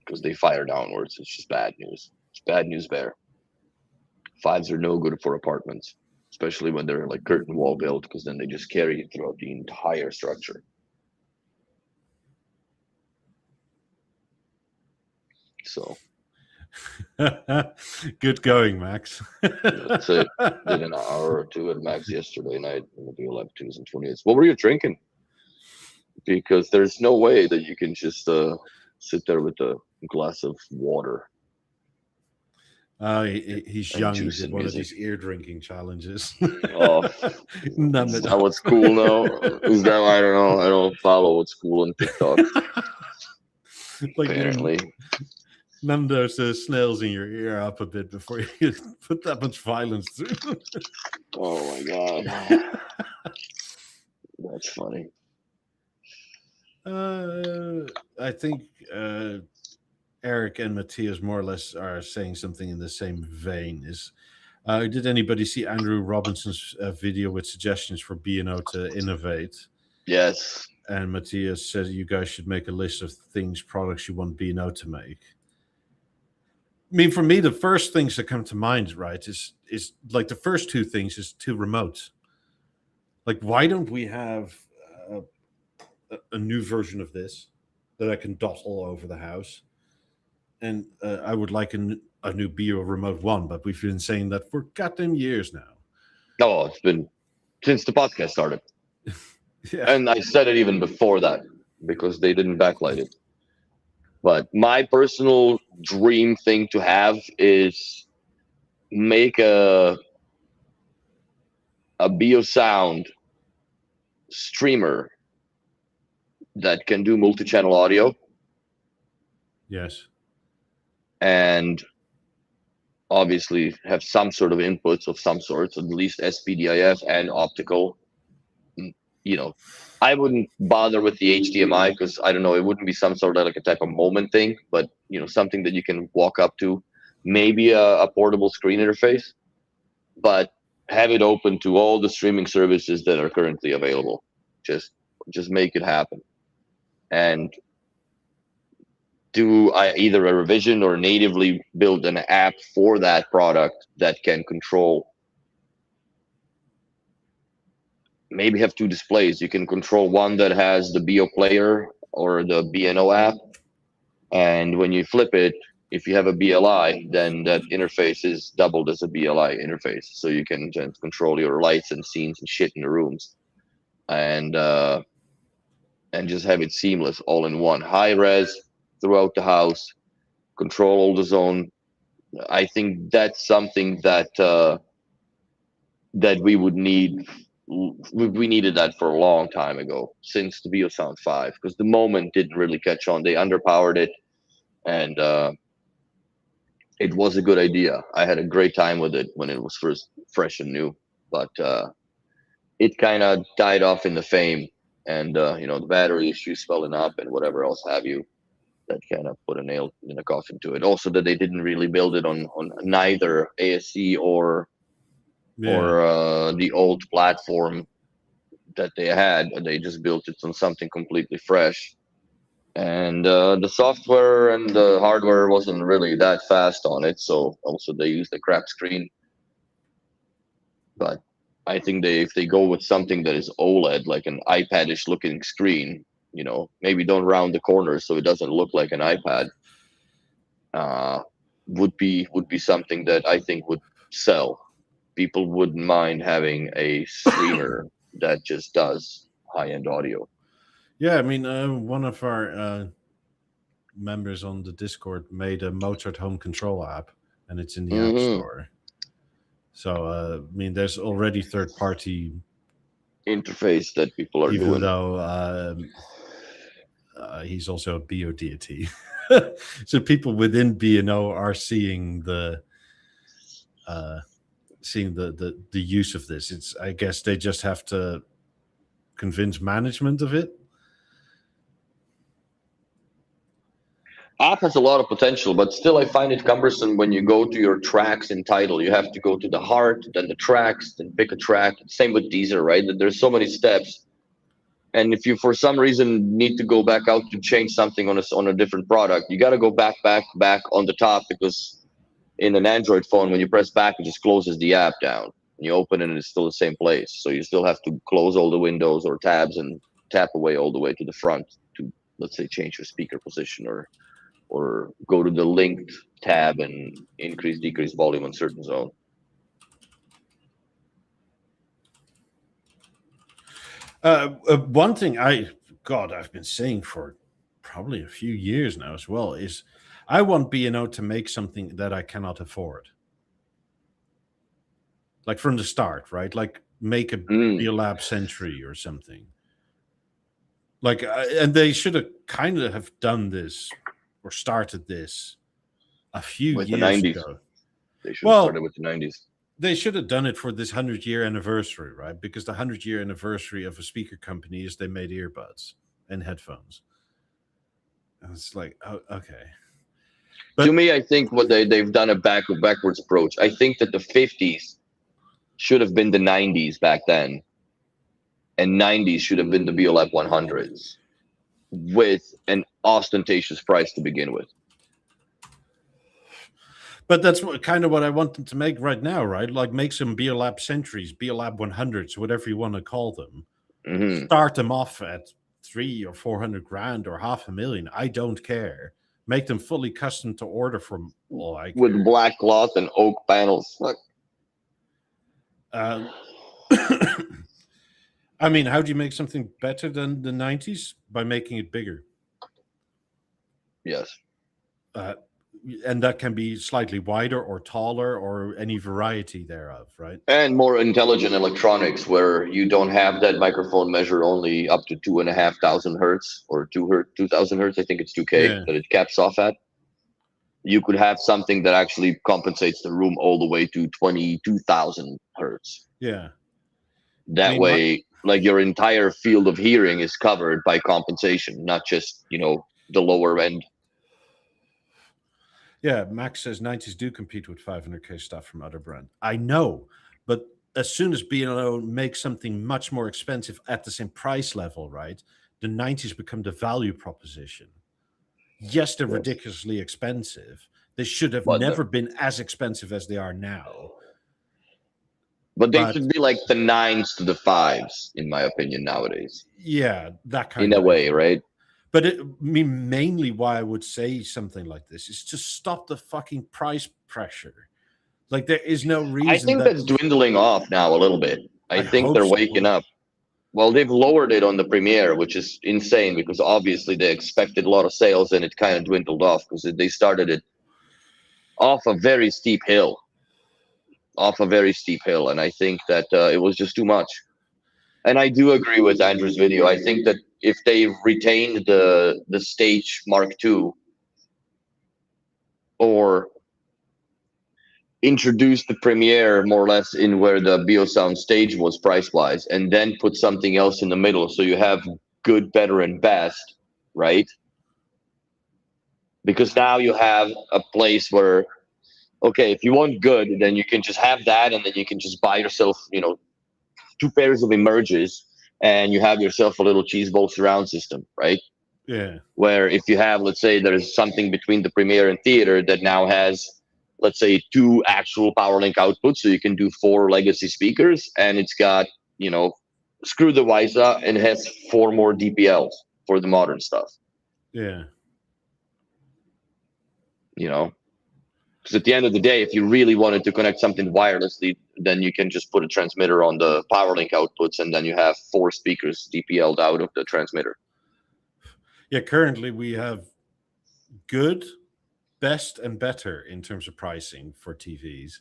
because they fire downwards. It's just bad news. It's bad news bear. 5s are no good for apartments, especially when they're like curtain wall built, because then they just carry you throughout the entire structure. So Good going, Max. That's it. Did an hour or two at max yesterday night in the BeoLab 2s and 28s. What were you drinking? Because there's no way that you can just sit there with a glass of water He's and young. He juice did and one of music. these ear drinking challenges. Oh, Numb is it that up. what's cool now? Is that I don't know. I don't follow what's cool on TikTok. Like Apparently, numb those snails in your ear up a bit before you put that much violence through. oh my god, that's funny. I think Eric and Matthias more or less are saying something in the same vein. Did anybody see Andrew Robinson's video with suggestions for B&O to innovate? Yes. And Matthias said you guys should make a list of products you want B&O to make. I mean, for me, the first things that come to mind, right, is like the first two things is two remotes. Like, why don't we have a new version of this that I can dot all over the house? And I would like a new Beo Remote 1, but we've been saying that for goddamn years now. Oh, it's been since the podcast started. Yeah. And I said it even before that because they didn't backlight it. But my personal dream thing to have is make a BeoSound streamer that can do multi-channel audio. Yes. And obviously have some sort of inputs of some sorts, at least SPDIF and optical. You know, I wouldn't bother with the HDMI because I don't know, it wouldn't be some sort of like a type of moment thing, but you know, something that you can walk up to, maybe a portable screen interface, but have it open to all the streaming services that are currently available. Just make it happen. And do either a revision or natively build an app for that product that can control. Maybe have two displays. You can control one that has the Beo player or the B&O app, and when you flip it, if you have a BLI, then that interface is doubled as a BLI interface, so you can just control your lights and scenes and shit in the rooms, and just have it seamless, all in one, high res throughout the house, control all the zone. I think that's something that that we would need. We needed that for a long time ago, since the BeoSound 5, because the moment didn't really catch on. They underpowered it, and it was a good idea. I had a great time with it when it was first fresh and new, but it kind of died off in the fame, and you know, the battery issues swelling up and whatever else have you. That kind of put a nail in the coffin to it. Also, that they didn't really build it on neither ASC or the old platform that they had. They just built it on something completely fresh, and the software and the hardware wasn't really that fast on it. So also they used a crap screen. But I think if they go with something that is OLED, like an iPad-ish looking screen, you know, maybe don't round the corners so it doesn't look like an iPad. Would be something that I think would sell. People wouldn't mind having a streamer that just does high-end audio. Yeah, I mean, one of our members on the Discord made a Mozart home control app, and it's in the App Store. So, I mean, there's already third-party interface that people are even doing. Though he's also a Beo deity, so people within B&O are seeing the use of this. It's, I guess they just have to convince management of it. App has a lot of potential, but still I find it cumbersome when you go to your tracks in Tidal. You have to go to the heart, then the tracks, then pick a track. Same with Deezer, right? There's so many steps. And if you, for some reason, need to go back out to change something on a different product, you got to go back on the top, because in an Android phone, when you press back, it just closes the app down. And you open it and it's still the same place. So you still have to close all the windows or tabs and tap away all the way to the front to, let's say, change your speaker position or or go to the linked tab and increase, decrease volume on certain zone. One thing I've been saying for probably a few years now as well is I want B&O to make something that I cannot afford. Like from the start, right? Like make a Beolab Century or something. Like, and they should have kind of have done this or started this a few with the years 90s. ago. They should have started with the 90s. They should have done it for this 100-year anniversary, right? Because the 100-year anniversary of a speaker company is they made earbuds and headphones. And it's like, oh, okay. But to me, I think what they've done a backwards approach. I think that the 50s should have been the 90s back then, and 90s should have been the Beolab 100s with an ostentatious price to begin with. But that's kind of what I want them to make right now, right? Like make some Beolab Centuries, Beolab 100s, whatever you want to call them. Mm-hmm. Start them off at 300 or 400 grand or $500,000. I don't care. Make them fully custom to order from all I care. With black cloth and oak panels. I mean, how do you make something better than the 90s? By making it bigger. Yes. And that can be slightly wider or taller or any variety thereof, right? And more intelligent electronics where you don't have that microphone measure only up to 2,500 hertz or 2,000 hertz. I think it's 2K that it caps off at. You could have something that actually compensates the room all the way to 22,000 hertz. Yeah. That way, like your entire field of hearing is covered by compensation, not just, the lower end. Yeah, Max says 90s do compete with 500K stuff from other brands. I know, but as soon as B&O makes something much more expensive at the same price level, right, the 90s become the value proposition. Yes, they're ridiculously expensive. They should have never been as expensive as they are now. But they should be like the 9s to the 5s, in my opinion, nowadays. Yeah, that kind of. In a way, right? But mainly why I would say something like this is to stop the fucking price pressure. Like there is no reason. I think that's dwindling off now a little bit. I think they're waking up. Well, they've lowered it on the Premiere, which is insane because obviously they expected a lot of sales and it kind of dwindled off because they started it off a very steep hill. And I think that it was just too much. And I do agree with Andrew's video. I think that if they retained the Stage Mark II or introduced the Premiere more or less in where the BeoSound Stage was price-wise and then put something else in the middle so you have good, better, and best, right? Because now you have a place where, okay, if you want good, then you can just have that and then you can just buy yourself, 2 pairs of emerges and you have yourself a little cheese bowl surround system, right? Yeah. Where if you have, let's say there's something between the Premiere and Theater that now has, let's say 2 actual PowerLink outputs, so you can do 4 legacy speakers, and it's got, screw the WISA and has 4 more DPLs for the modern stuff. Yeah. Because at the end of the day, if you really wanted to connect something wirelessly, then you can just put a transmitter on the PowerLink outputs, and then you have 4 speakers DPL'd out of the transmitter. Yeah, currently we have good, best, and better in terms of pricing for TVs.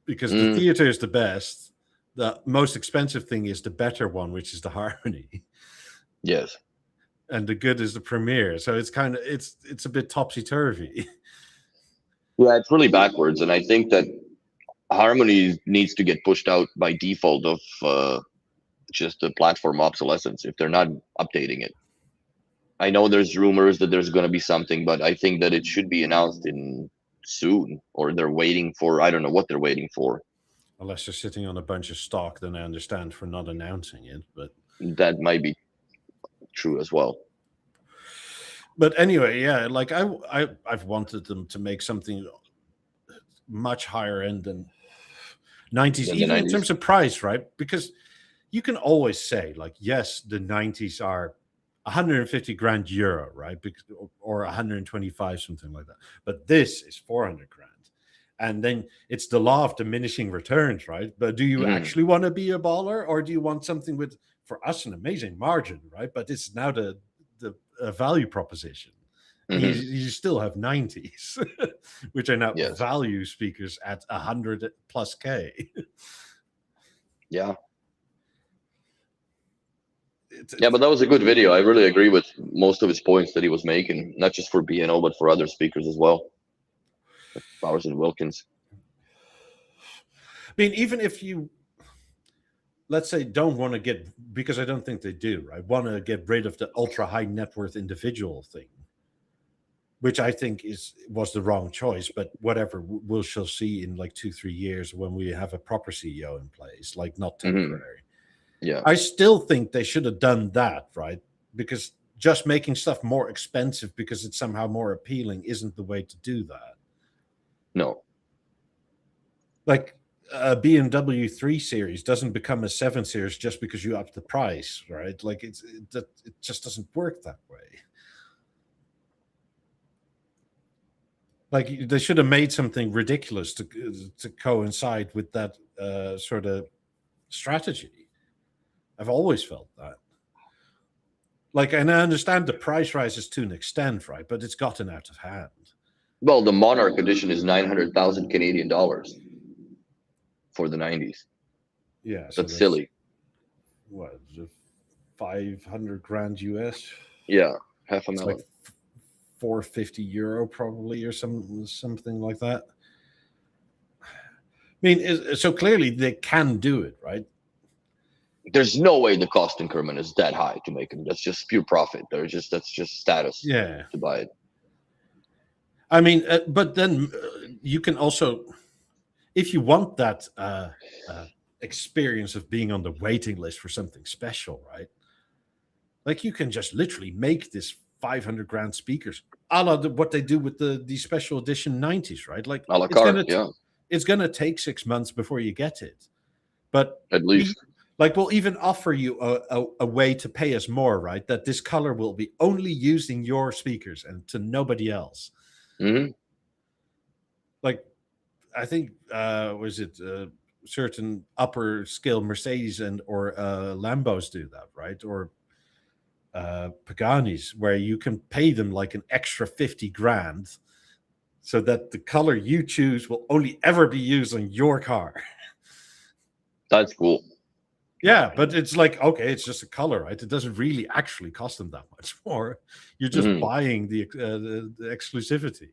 Because the Theater is the best. The most expensive thing is the better one, which is the Harmony. Yes. And the good is the Premiere. So it's kind of it's a bit topsy-turvy. Yeah, it's really backwards. And I think that Harmony needs to get pushed out by default of just the platform obsolescence if they're not updating it. I know there's rumors that there's going to be something, but I think that it should be announced in soon, or they're waiting for, I don't know what they're waiting for. Unless they're sitting on a bunch of stock, then I understand for not announcing it, but that might be true as well. But anyway, yeah, like I've wanted them to make something much higher end than 90s, even in terms of price, right? Because you can always say, like, yes, the 90s are 150 grand euro, right? Because, or 125, something like that. But this is 400 grand. And then it's the law of diminishing returns, right? But do you actually want to be a baller, or do you want something with, for us, an amazing margin, right? But it's now the value proposition. You still have 90s, which are now Yes. value speakers at 100 plus K. Yeah. Yeah, but that was a good video. I really agree with most of his points that he was making, not just for B&O, but for other speakers as well. Like Bowers and Wilkins. I mean, even if you, let's say, don't want to get, because I don't think they do, right? Want to get rid of the ultra high net worth individual thing, which I think was the wrong choice. But whatever, we'll shall see in like 2-3 years when we have a proper CEO in place, like not temporary. Yeah, I still think they should have done that, right? Because just making stuff more expensive because it's somehow more appealing isn't the way to do that. No. Like a BMW 3 Series doesn't become a 7 Series just because you up the price, right? Like it just doesn't work that way. Like they should have made something ridiculous to coincide with that sort of strategy. I've always felt that. Like, and I understand the price rises to an extent, right? But it's gotten out of hand. Well, the Monarch edition is 900,000 Canadian dollars for the 90s. Yeah, so that's silly. What, 500 grand US? Yeah, half a million. Like 450 euro probably, or something like that. I mean, so clearly they can do it, right? There's no way the cost increment is that high to make them. That's just pure profit. That's just status. Yeah, to buy it. I mean, but then you can also, if you want that experience of being on the waiting list for something special, right? Like you can just literally make this 500 grand speakers, a la what they do with the special edition 90s, right? Like a la carte, it's gonna take 6 months before you get it, but at least. Like we'll even offer you a way to pay us more, right? That this color will be only used in your speakers and to nobody else. Like, I think was it certain upper scale Mercedes or Lambos do that, right? Or Paganis, where you can pay them like an extra 50 grand so that the color you choose will only ever be used on your car. That's cool. Yeah, but it's like, okay, it's just a color, right? It doesn't really actually cost them that much more. You're just buying the exclusivity.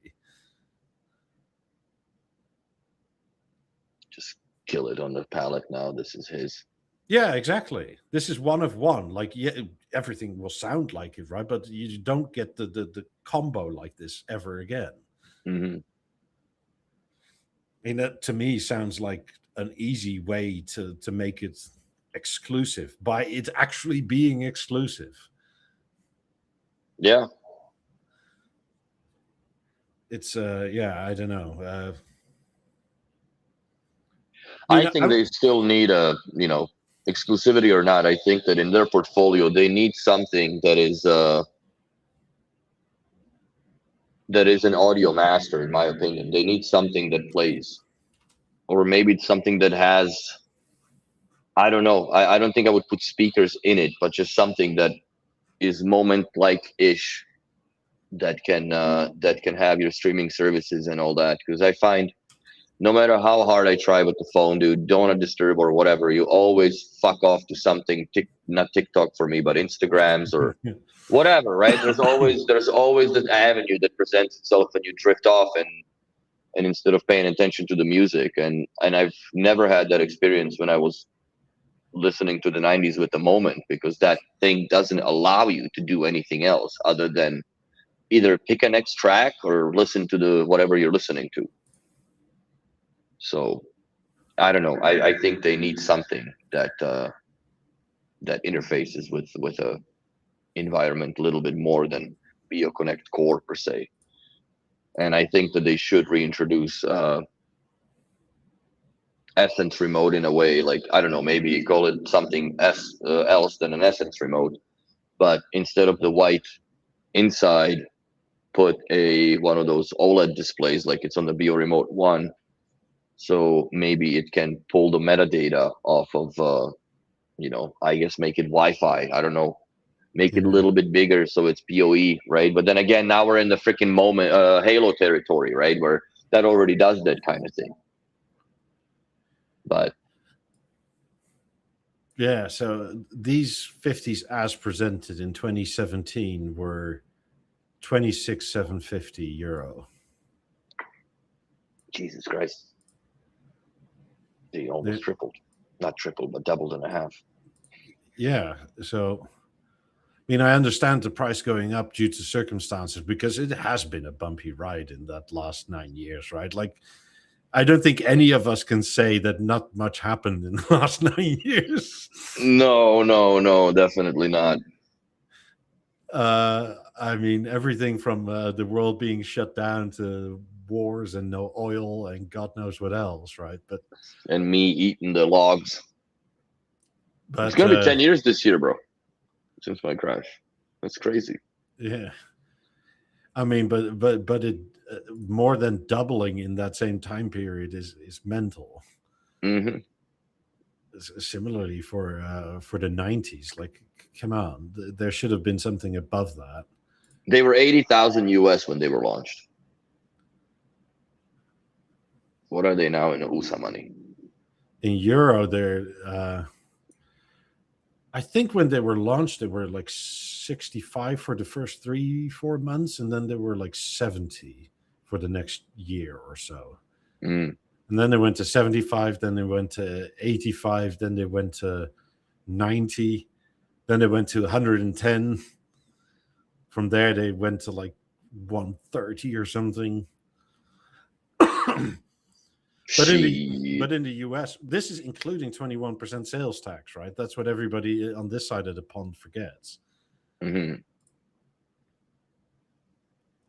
Just kill it on the palette now. This is his. Yeah, exactly. This is one of one. Like, yeah, everything will sound like it, right? But you don't get the combo like this ever again. I mean, that to me sounds like an easy way to make it exclusive by it actually being exclusive. Yeah. It's yeah, I don't know. I think they still need a, exclusivity or not. I think that in their portfolio they need something that is an audio master, in my opinion. They need something that plays, or maybe it's something that has, I don't know. I don't think I would put speakers in it, but just something that is moment like ish, that can have your streaming services and all that. Because I find no matter how hard I try with the phone, dude, don't want to disturb or whatever, you always fuck off to something, not TikTok for me, but Instagrams or whatever, right? There's always that avenue that presents itself and you drift off and instead of paying attention to the music. And I've never had that experience when I was listening to the 90s with the moment, because that thing doesn't allow you to do anything else other than either pick a next track or listen to the whatever you're listening to. So I don't know. I think they need something that interfaces with a environment a little bit more than BeoConnect Core per se. And I think that they should reintroduce Essence Remote in a way. Like, I don't know, maybe call it something else than an Essence Remote, but instead of the white inside, put one of those OLED displays like it's on the Beo Remote 1. So maybe it can pull the metadata off of, I guess make it Wi-Fi. I don't know. Make it a little bit bigger so it's PoE, right? But then again, now we're in the freaking moment, Halo territory, right? Where that already does that kind of thing. But yeah, so these 50s as presented in 2017 were 26,750 euro. Jesus Christ. They almost tripled. Not tripled, but doubled and a half. Yeah, so I mean, I understand the price going up due to circumstances because it has been a bumpy ride in that last 9 years, right? Like, I don't think any of us can say that not much happened in the last 9 years. No, definitely not. I mean, everything from the world being shut down to wars and no oil and God knows what else, right? And me eating the logs. But it's gonna be 10 years this year, bro. Since my crash. That's crazy. Yeah. I mean, but it more than doubling in that same time period is mental. Mm-hmm. Similarly for the 90s, like, come on, there should have been something above that. They were 80,000 US when they were launched. What are they now in USA money? In euro, they're I think when they were launched, they were like 65 for the first 3-4 months, and then they were like 70 for the next year or so. Mm. And then they went to 75, then they went to 85, then they went to 90, then they went to 110. From there, they went to like 130 or something. But in the US, this is including 21% sales tax, right? That's what everybody on this side of the pond forgets. Mm-hmm.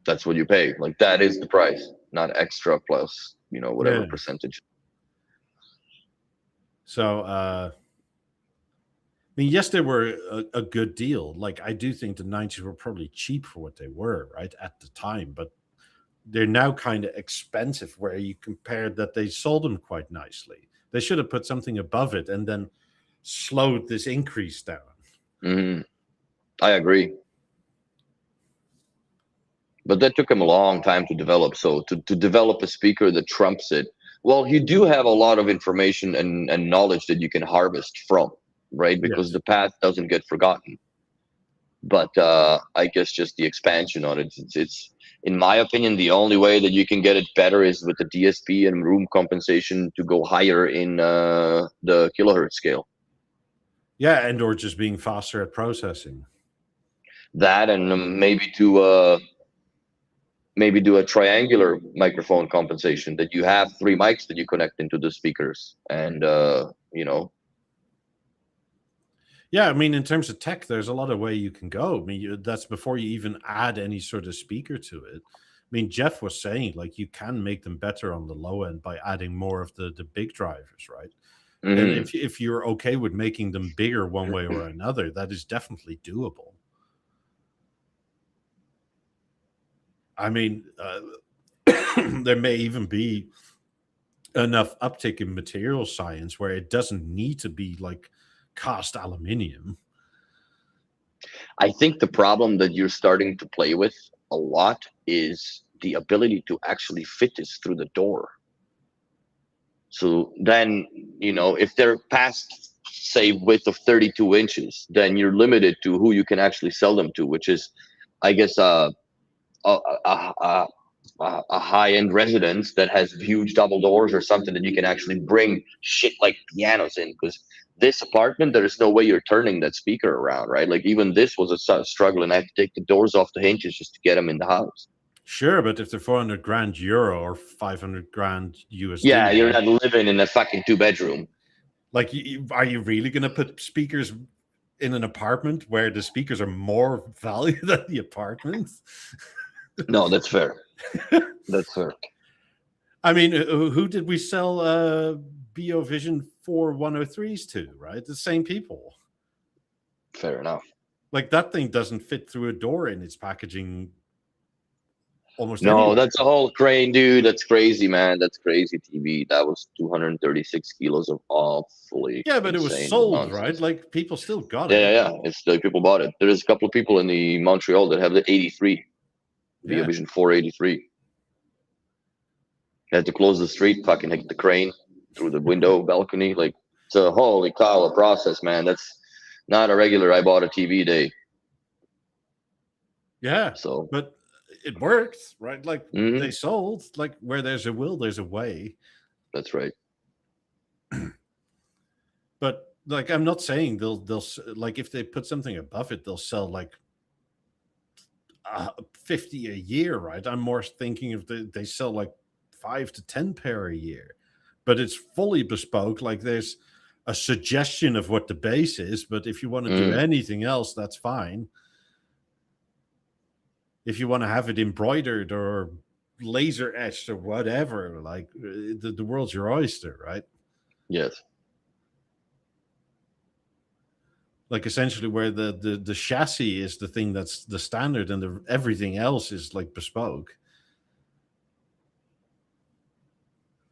That's what you pay. Like, that is the price, not extra plus, whatever percentage. So, I mean, yes, they were a good deal. Like, I do think the 90s were probably cheap for what they were, right, at the time. But they're now kind of expensive where you compared that they sold them quite nicely. They should have put something above it and then slowed this increase down. Mm-hmm. I agree. But that took them a long time to develop. So to develop a speaker that trumps it, well, you do have a lot of information and knowledge that you can harvest from, right? Because the past doesn't get forgotten. But I guess just the expansion on it, it's in my opinion, the only way that you can get it better is with the DSP and room compensation to go higher in the kilohertz scale. Yeah, and or just being faster at processing. That, and maybe do a triangular microphone compensation, that you have 3 mics that you connect into the speakers, and Yeah, I mean, in terms of tech, there's a lot of way you can go. I mean, that's before you even add any sort of speaker to it. I mean, Jeff was saying, like, you can make them better on the low end by adding more of the big drivers, right? Mm-hmm. And if you're okay with making them bigger one way or another, that is definitely doable. I mean, there may even be enough uptick in material science where it doesn't need to be like cast aluminium. I think the problem that you're starting to play with a lot is the ability to actually fit this through the door. So then, if they're past, say, width of 32 inches, then you're limited to who you can actually sell them to, which is, I guess, a high-end residence that has huge double doors or something that you can actually bring shit like pianos in. Because this apartment, there is no way you're turning that speaker around, right? Like, even this was a struggle, and I had to take the doors off the hinges just to get them in the house. Sure, but if they're 400 grand euro or 500 grand USD, yeah, you're not living in a fucking 2-bedroom. Like, are you really going to put speakers in an apartment where the speakers are more value than the apartment? No, that's fair. That's fair. I mean, who did we sell BeoVision 4103s to, right? The same people. Fair enough. Like that thing doesn't fit through a door in its packaging almost No, anywhere. that's a whole crane, dude. That's crazy, man. That's crazy TV. That was 236 kilos of awfully Yeah, but it was insane sold, right? nonsense. Like people still got Yeah, it. yeah, yeah. It's the people bought it. There's a couple of people in the Montreal that have the 83, Yeah. Vision 483. Had to close the street, fucking hit the crane through the window balcony. Like, it's a holy cow, a process, man. That's not a regular I bought a TV day. Yeah. So, But it worked, right? Like mhm, they sold. Like where there's a will, there's a way. that's right. But like I'm not saying they'll like if they put something above it, they'll sell like 50 a year, right? I'm more thinking if they sell like 5 to 10 pair a year, but it's fully bespoke. Like there's a suggestion of what the base is, but if you want to do Mm, anything else, that's fine. If you want to have it embroidered or laser etched or whatever, like the world's your oyster, right? yes. Like essentially where the chassis is the thing that's the standard and everything else is like bespoke.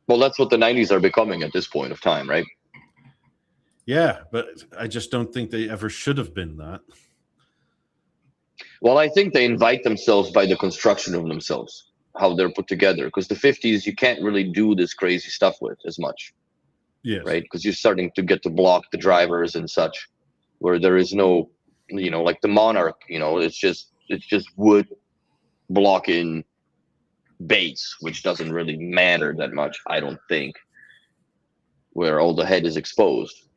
Well, that's what the 90s are becoming at this point of time, right? Yeah, but I just don't think they ever should have been that. Well, I think they invite themselves by the construction of themselves, how they're put together. Because the 50s, you can't really do this crazy stuff with as much, Yes. right? Because you're starting to get to block the drivers and such, where there is no, like the Monarch, it's just wood blocking base, which doesn't really matter that much, I don't think, where all the head is exposed.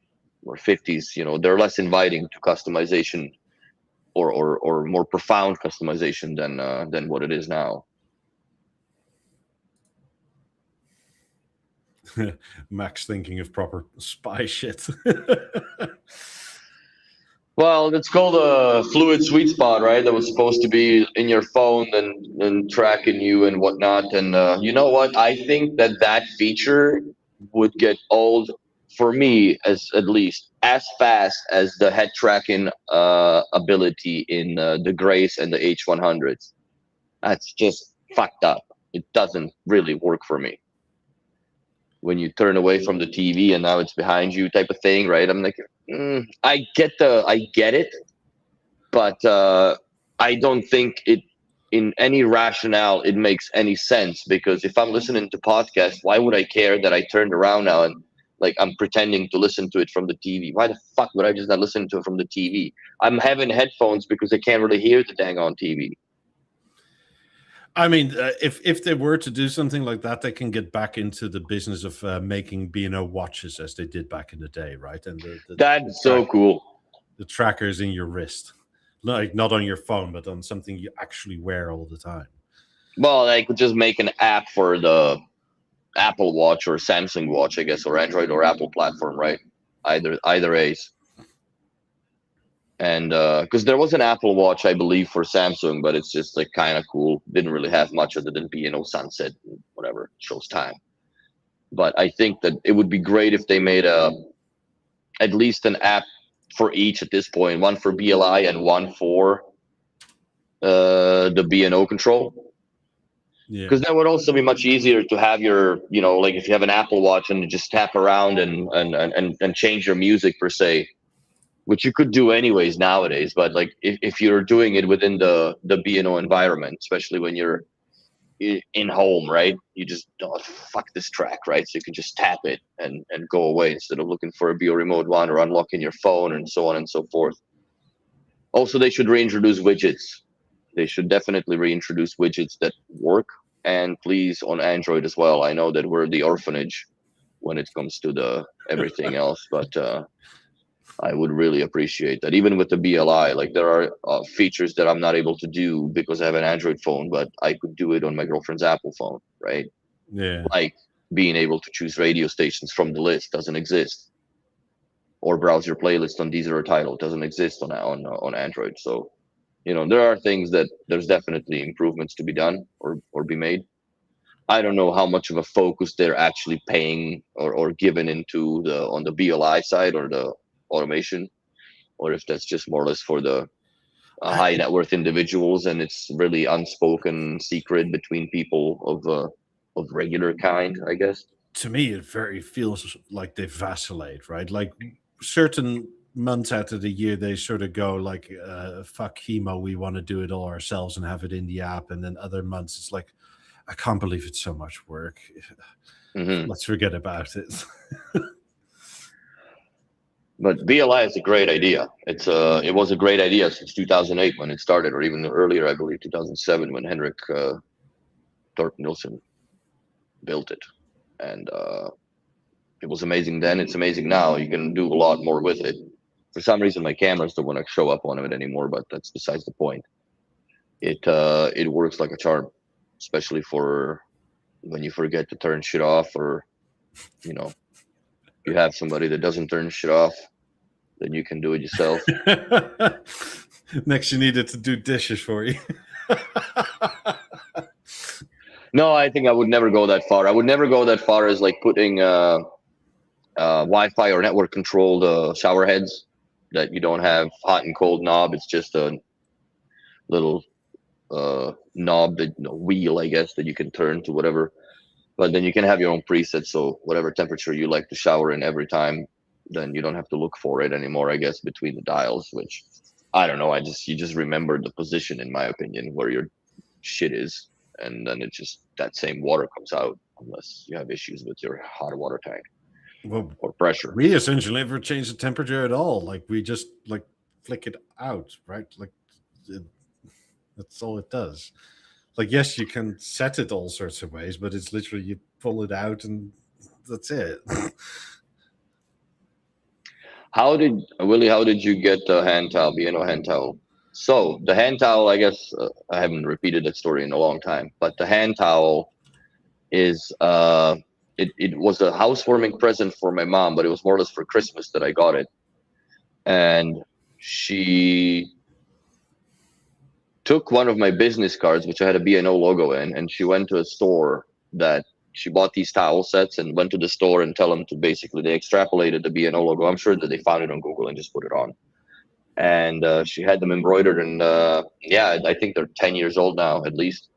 Where 50s, they're less inviting to customization or more profound customization than what it is now. Max thinking of proper spy shit. Well, it's called a fluid sweet spot, right? That was supposed to be in your phone and tracking you and whatnot. And you know what? I think that feature would get old for me, as at least as fast as the head tracking ability in the Grace and the H100s. That's just fucked up. It doesn't really work for me. When you turn away from the TV and now it's behind you, type of thing, right? I'm like, I get it, but I don't think it in any rationale it makes any sense, because if I'm listening to podcasts, why would I care that I turned around now and like I'm pretending to listen to it from the TV? Why the fuck would I just not listen to it from the TV? I'm having headphones because I can't really hear the dang on TV. I mean, if they were to do something like that, they can get back into the business of making B&O watches as they did back in the day, right? And That's so cool. the trackers in your wrist, like not on your phone, but on something you actually wear all the time. Well, I could just make an app for the Apple Watch or Samsung Watch, I guess, or Android or Apple platform, right? Either A's. And because there was an Apple Watch, I believe, for Samsung, but it's just like kind of cool. Didn't really have much other than sunset, whatever, shows time. But I think that it would be great if they made at least an app for each at this point, one for BLI and one for the B&O control. Yeah. Because that would also be much easier to have your, like if you have an Apple Watch and you just tap around and change your music per se, which you could do anyways nowadays. But like if you're doing it within the B&O environment, especially when you're in home, right? You just fuck this track, right? So you can just tap it and go away instead of looking for a Bio Remote one or unlocking your phone and so on and so forth. Also, they should reintroduce widgets. They should definitely reintroduce widgets that work, and please on Android as well. I know that we're the orphanage when it comes to the everything else, but I would really appreciate that. Even with the BLI, like there are features that I'm not able to do because I have an Android phone, but I could do it on my girlfriend's Apple phone, right? Yeah. Like being able to choose radio stations from the list doesn't exist, or browse your playlist on Deezer or Tidal doesn't exist on Android. So there are things that there's definitely improvements to be done or be made. I don't know how much of a focus they're actually paying or given into on the BLI side or the automation, or if that's just more or less for the high net worth individuals, and it's really unspoken secret between people of regular kind, I guess. To me, it very feels like they vacillate, right? Like certain months out of the year, they sort of go like, "Fuck chemo, we want to do it all ourselves and have it in the app," and then other months, it's like, "I can't believe it's so much work. Hmm. Let's forget about it." But BLI is a great idea. It was a great idea since 2008 when it started, or even earlier, I believe 2007 when Henrik Thorp Nielsen built it, and it was amazing then. It's amazing now. You can do a lot more with it. For some reason, my cameras don't want to show up on it anymore, but that's besides the point. It works like a charm, especially for when you forget to turn shit off, or you know you have somebody that doesn't turn shit off, then you can do it yourself. Next, you needed to do dishes for you. No, I think I would never go that far. I would never go that far as like putting Wi-Fi or network controlled shower heads that you don't have hot and cold knob. It's just a little knob, that wheel, I guess, that you can turn to whatever. But then you can have your own presets, so whatever temperature you like to shower in every time, then you don't have to look for it anymore, I guess, between the dials. Which I don't know. You just remember the position, in my opinion, where your shit is, and then it just that same water comes out, unless you have issues with your hot water tank Well, or pressure. we essentially never change the temperature at all. Like we just like flick it out, right? Like it, that's all it does. Like yes, you can set it all sorts of ways, but it's literally you pull it out and that's it. How did Willie? How did you get the hand towel, B&O hand towel? So the hand towel, I guess I haven't repeated that story in a long time, but the hand towel is it was a housewarming present for my mom, but it was more or less for Christmas that I got it, and she took one of my business cards, which I had a B&O logo in, and she went to a store that she bought these towel sets and went to the store and tell them to basically they extrapolated the B&O logo. I'm sure that they found it on Google and just put it on. And she had them embroidered, and yeah, I think they're 10 years old now, at least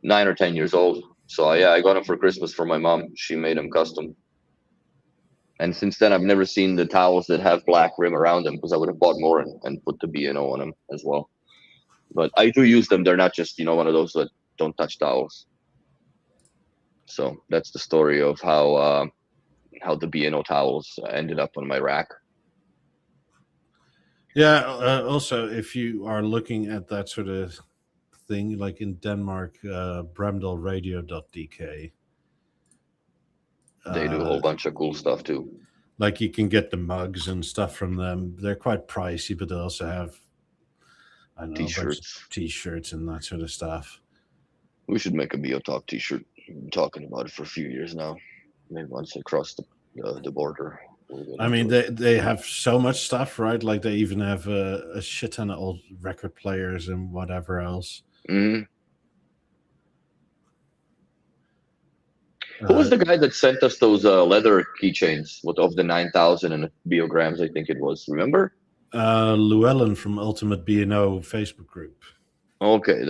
9 or 10 years old. So yeah, I got them for Christmas for my mom. She made them custom. And since then, I've never seen the towels that have black rim around them, because I would have bought more and put the B&O on them as well. But I do use them. They're not just one of those that don't touch towels. So that's the story of how the B&O towels ended up on my rack. Yeah. Also, if you are looking at that sort of thing, like in Denmark, bramdelradio.dk, They do a whole bunch of cool stuff too. like you can get the mugs and stuff from them. They're quite pricey, but they also have, I don't know, a bunch of T-shirts. t-shirts and that sort of stuff. We should make a BeoTalk T-shirt. We've been talking about it for a few years now. Maybe once across the border. I mean, they have so much stuff, right? Like they even have a shit ton of old record players and whatever else. Mm-hmm. Who was the guy that sent us those leather keychains of the 9,000 and biograms? I think it was. Remember? Llewellyn from Ultimate B&O Facebook group. Okay,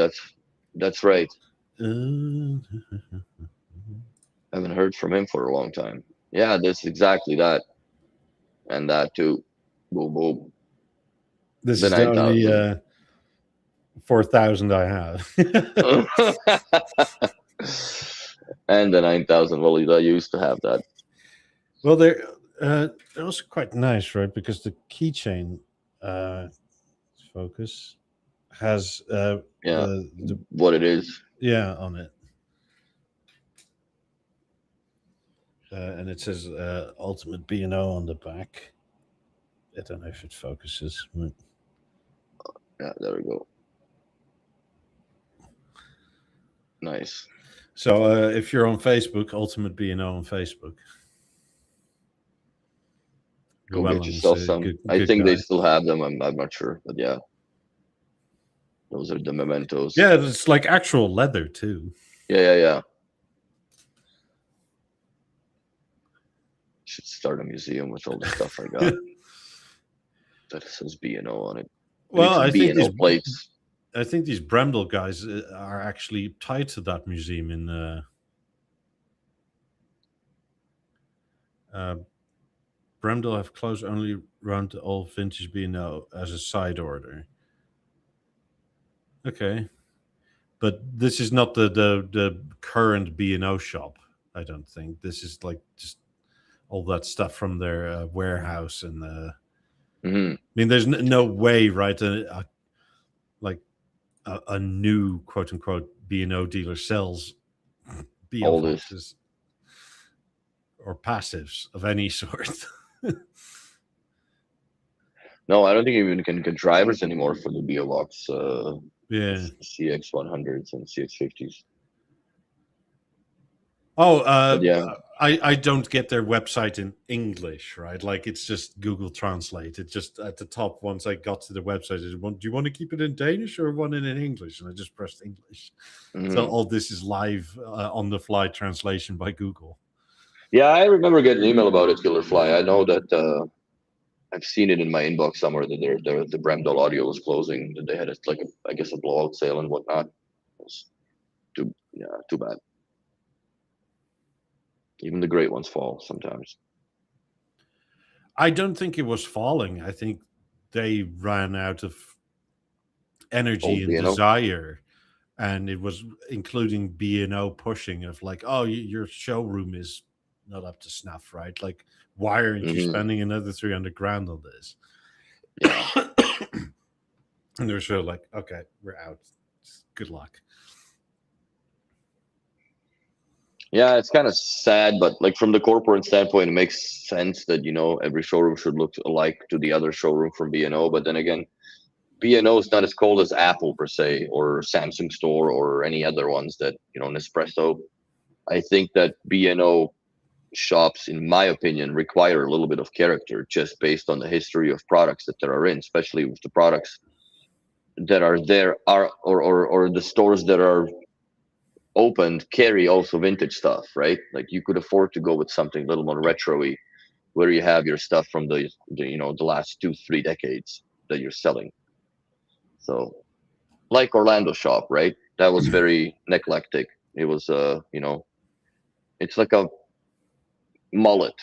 that's right. Uh, Haven't heard from him for a long time. Yeah, that's exactly that, and that too. Boom, boom. this The is the 9,000. only 4,000 I have. And the 9,000. Well, I used to have that. Well, they're also quite nice, right? Because the keychain focus has Yeah, the what it is. yeah on it, and it says Ultimate B&O on the back. I don't know if it focuses. But... Yeah, there we go. Nice. So if you're on Facebook, Ultimate B&O on Facebook. Go get yourself some. I think they still have them. I'm not sure, but yeah, those are the mementos. Yeah, it's like actual leather too. Yeah. Should start a museum with all the stuff I got that says B&O on it. Well, some B&O plates. I think these Bremdel guys are actually tied to that museum in Bremdel have closed only around the old vintage B&O as a side order. Okay. But this is not the current B&O shop, I don't think. This is like just all that stuff from their warehouse. And Hmm. I mean, there's no way, right? Like a new quote unquote B&O dealer sells BO All this. boxes or passives of any sort. No, I don't think you even can get drivers anymore for the BO box. Yeah. CX100s and CX50s. Oh, But yeah, I don't get their website in English, right? Like it's just Google Translate. It just at the top once I got to the website, do you want to keep it in Danish or want it in English? And I just pressed English. So mhm. all this is live on the fly translation by Google. Yeah, I remember getting an email about it, Killer Fly. I know that I've seen it in my inbox somewhere that the Bremdol audio was closing. That they had I guess a blowout sale and whatnot. It was too bad. Even the great ones fall sometimes. I don't think it was falling. I think they ran out of energy Old and B&O. desire, and it was including B&O pushing of like, oh, your showroom is not up to snuff, right? Like, why aren't you Hmm. spending another 300 grand on this? Yeah. And they're sort of like, okay, we're out. Good luck. Yeah, it's kind of sad, but like from the corporate standpoint, it makes sense that every showroom should look alike to the other showroom from B&O. But then again, B&O is not as cold as Apple per se, or Samsung Store, or any other ones that Nespresso. I think that B&O shops, in my opinion, require a little bit of character just based on the history of products that there are in, especially with the products that are there are or the stores that are opened carry also vintage stuff, right? Like you could afford to go with something a little more retro-y, where you have your stuff from the last 2-3 decades that you're selling. So like Orlando shop, right? That was very eclectic. It was it's like a mullet,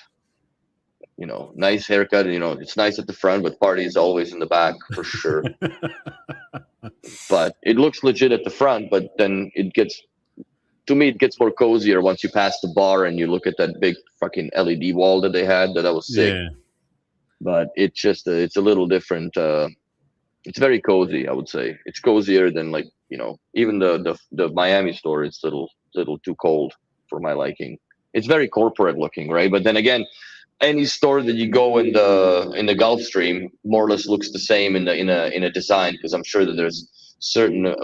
nice haircut. It's nice at the front, but party is always in the back for sure. But it looks legit at the front, but then to me it gets more cozier once you pass the bar and you look at that big fucking LED wall that they had. That was sick. Yeah. But it's a little different. It's very cozy, I would say. It's cozier than like even the Miami store. It's little too cold for my liking. It's very corporate looking, right? But then again, any store that you go in the Gulf Stream more or less looks the same in a design, because I'm sure that there's certain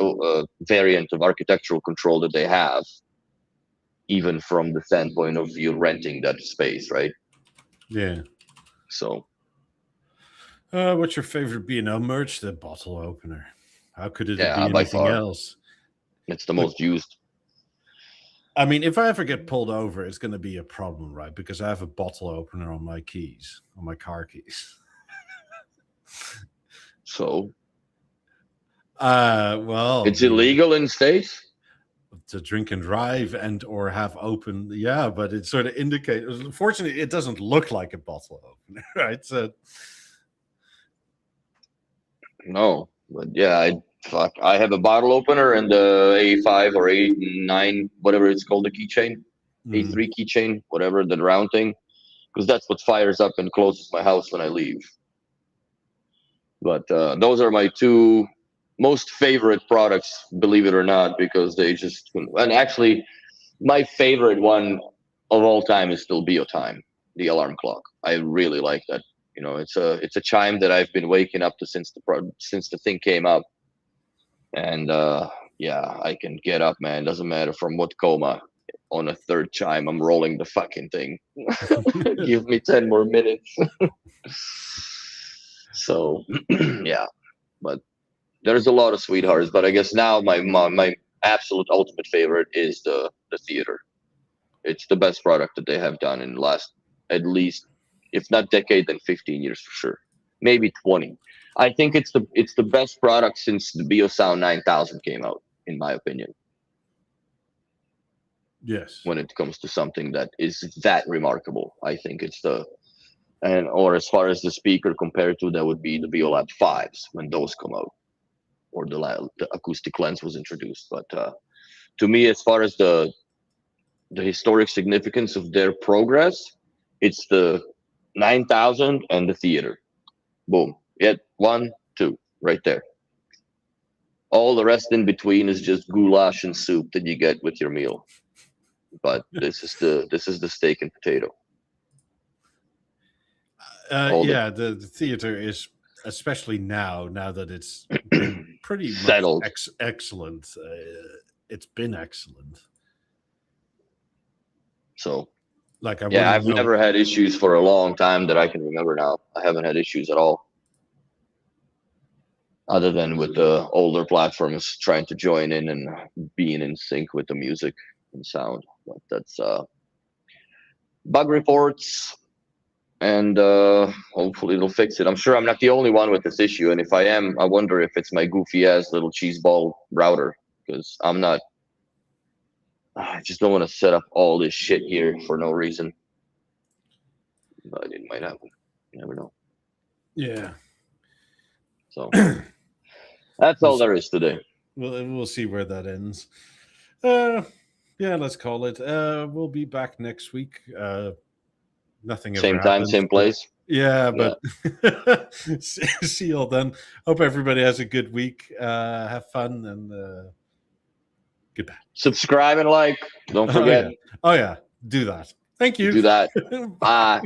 variant of architectural control that they have, even from the standpoint of you renting that space, right? Yeah. So What's your favorite B&O merch? The bottle opener. How could it yeah, be by anything far, else? it's the Look, most used. I mean, if I ever get pulled over, it's going to be a problem, right? Because I have a bottle opener on my keys, on my car keys. So Well, I it's mean, illegal in states. to drink and drive and or have open, yeah, but it sort of indicates. Unfortunately, it doesn't look like a bottle opener, right? So, No, but yeah, I have a bottle opener and the A5 or A9, whatever it's called, the keychain, mm, A3 keychain, whatever, the round thing, because that's what fires up and closes my house when I leave. But those are my two most favorite products, believe it or not, because they just, and actually my favorite one of all time is still BeoTime, the alarm clock. I really like that. It's a chime that I've been waking up to since the thing came up, and yeah, I can get up, man. Doesn't matter from what coma. On a third chime, I'm rolling the fucking thing. Give me 10 more minutes. So yeah, but there's a lot of sweethearts. But I guess now my absolute ultimate favorite is the theater. It's the best product that they have done in the last, at least, if not decade, then 15 years for sure. maybe 20. I think it's the best product since the BeoSound 9000 came out, in my opinion. Yes. When it comes to something that is that remarkable, I think it's or as far as the speaker compared to, that would be the BeoLab 5s when those come out, or the acoustic lens was introduced. But to me, as far as the historic significance of their progress, it's the 9000 and the theater. Boom. Yet 1, 2, right there. All the rest in between is just goulash and soup that you get with your meal. But this is the steak and potato. Yeah, the theater is, especially now that it's been pretty settled. much excellent. It's been excellent. So, like, I've never had issues for a long time that I can remember now. I haven't had issues at all, other than with the older platforms trying to join in and being in sync with the music and sound. But that's bug reports, and hopefully it'll fix it. I'm sure I'm not the only one with this issue, and if I am, I wonder if it's my goofy ass little cheeseball router, because I'm not. I just don't want to set up all this shit here for no reason. But it might happen. You never know. Yeah. So that's all there is today. We'll see where that ends. Yeah, let's call it. We'll be back next week. Nothing same ever time, happens, same place. Yeah, but see you all then. Hope everybody has a good week. Have fun, and goodbye. Subscribe and like. Don't forget. Oh yeah, do that. Thank you. Do that. Bye.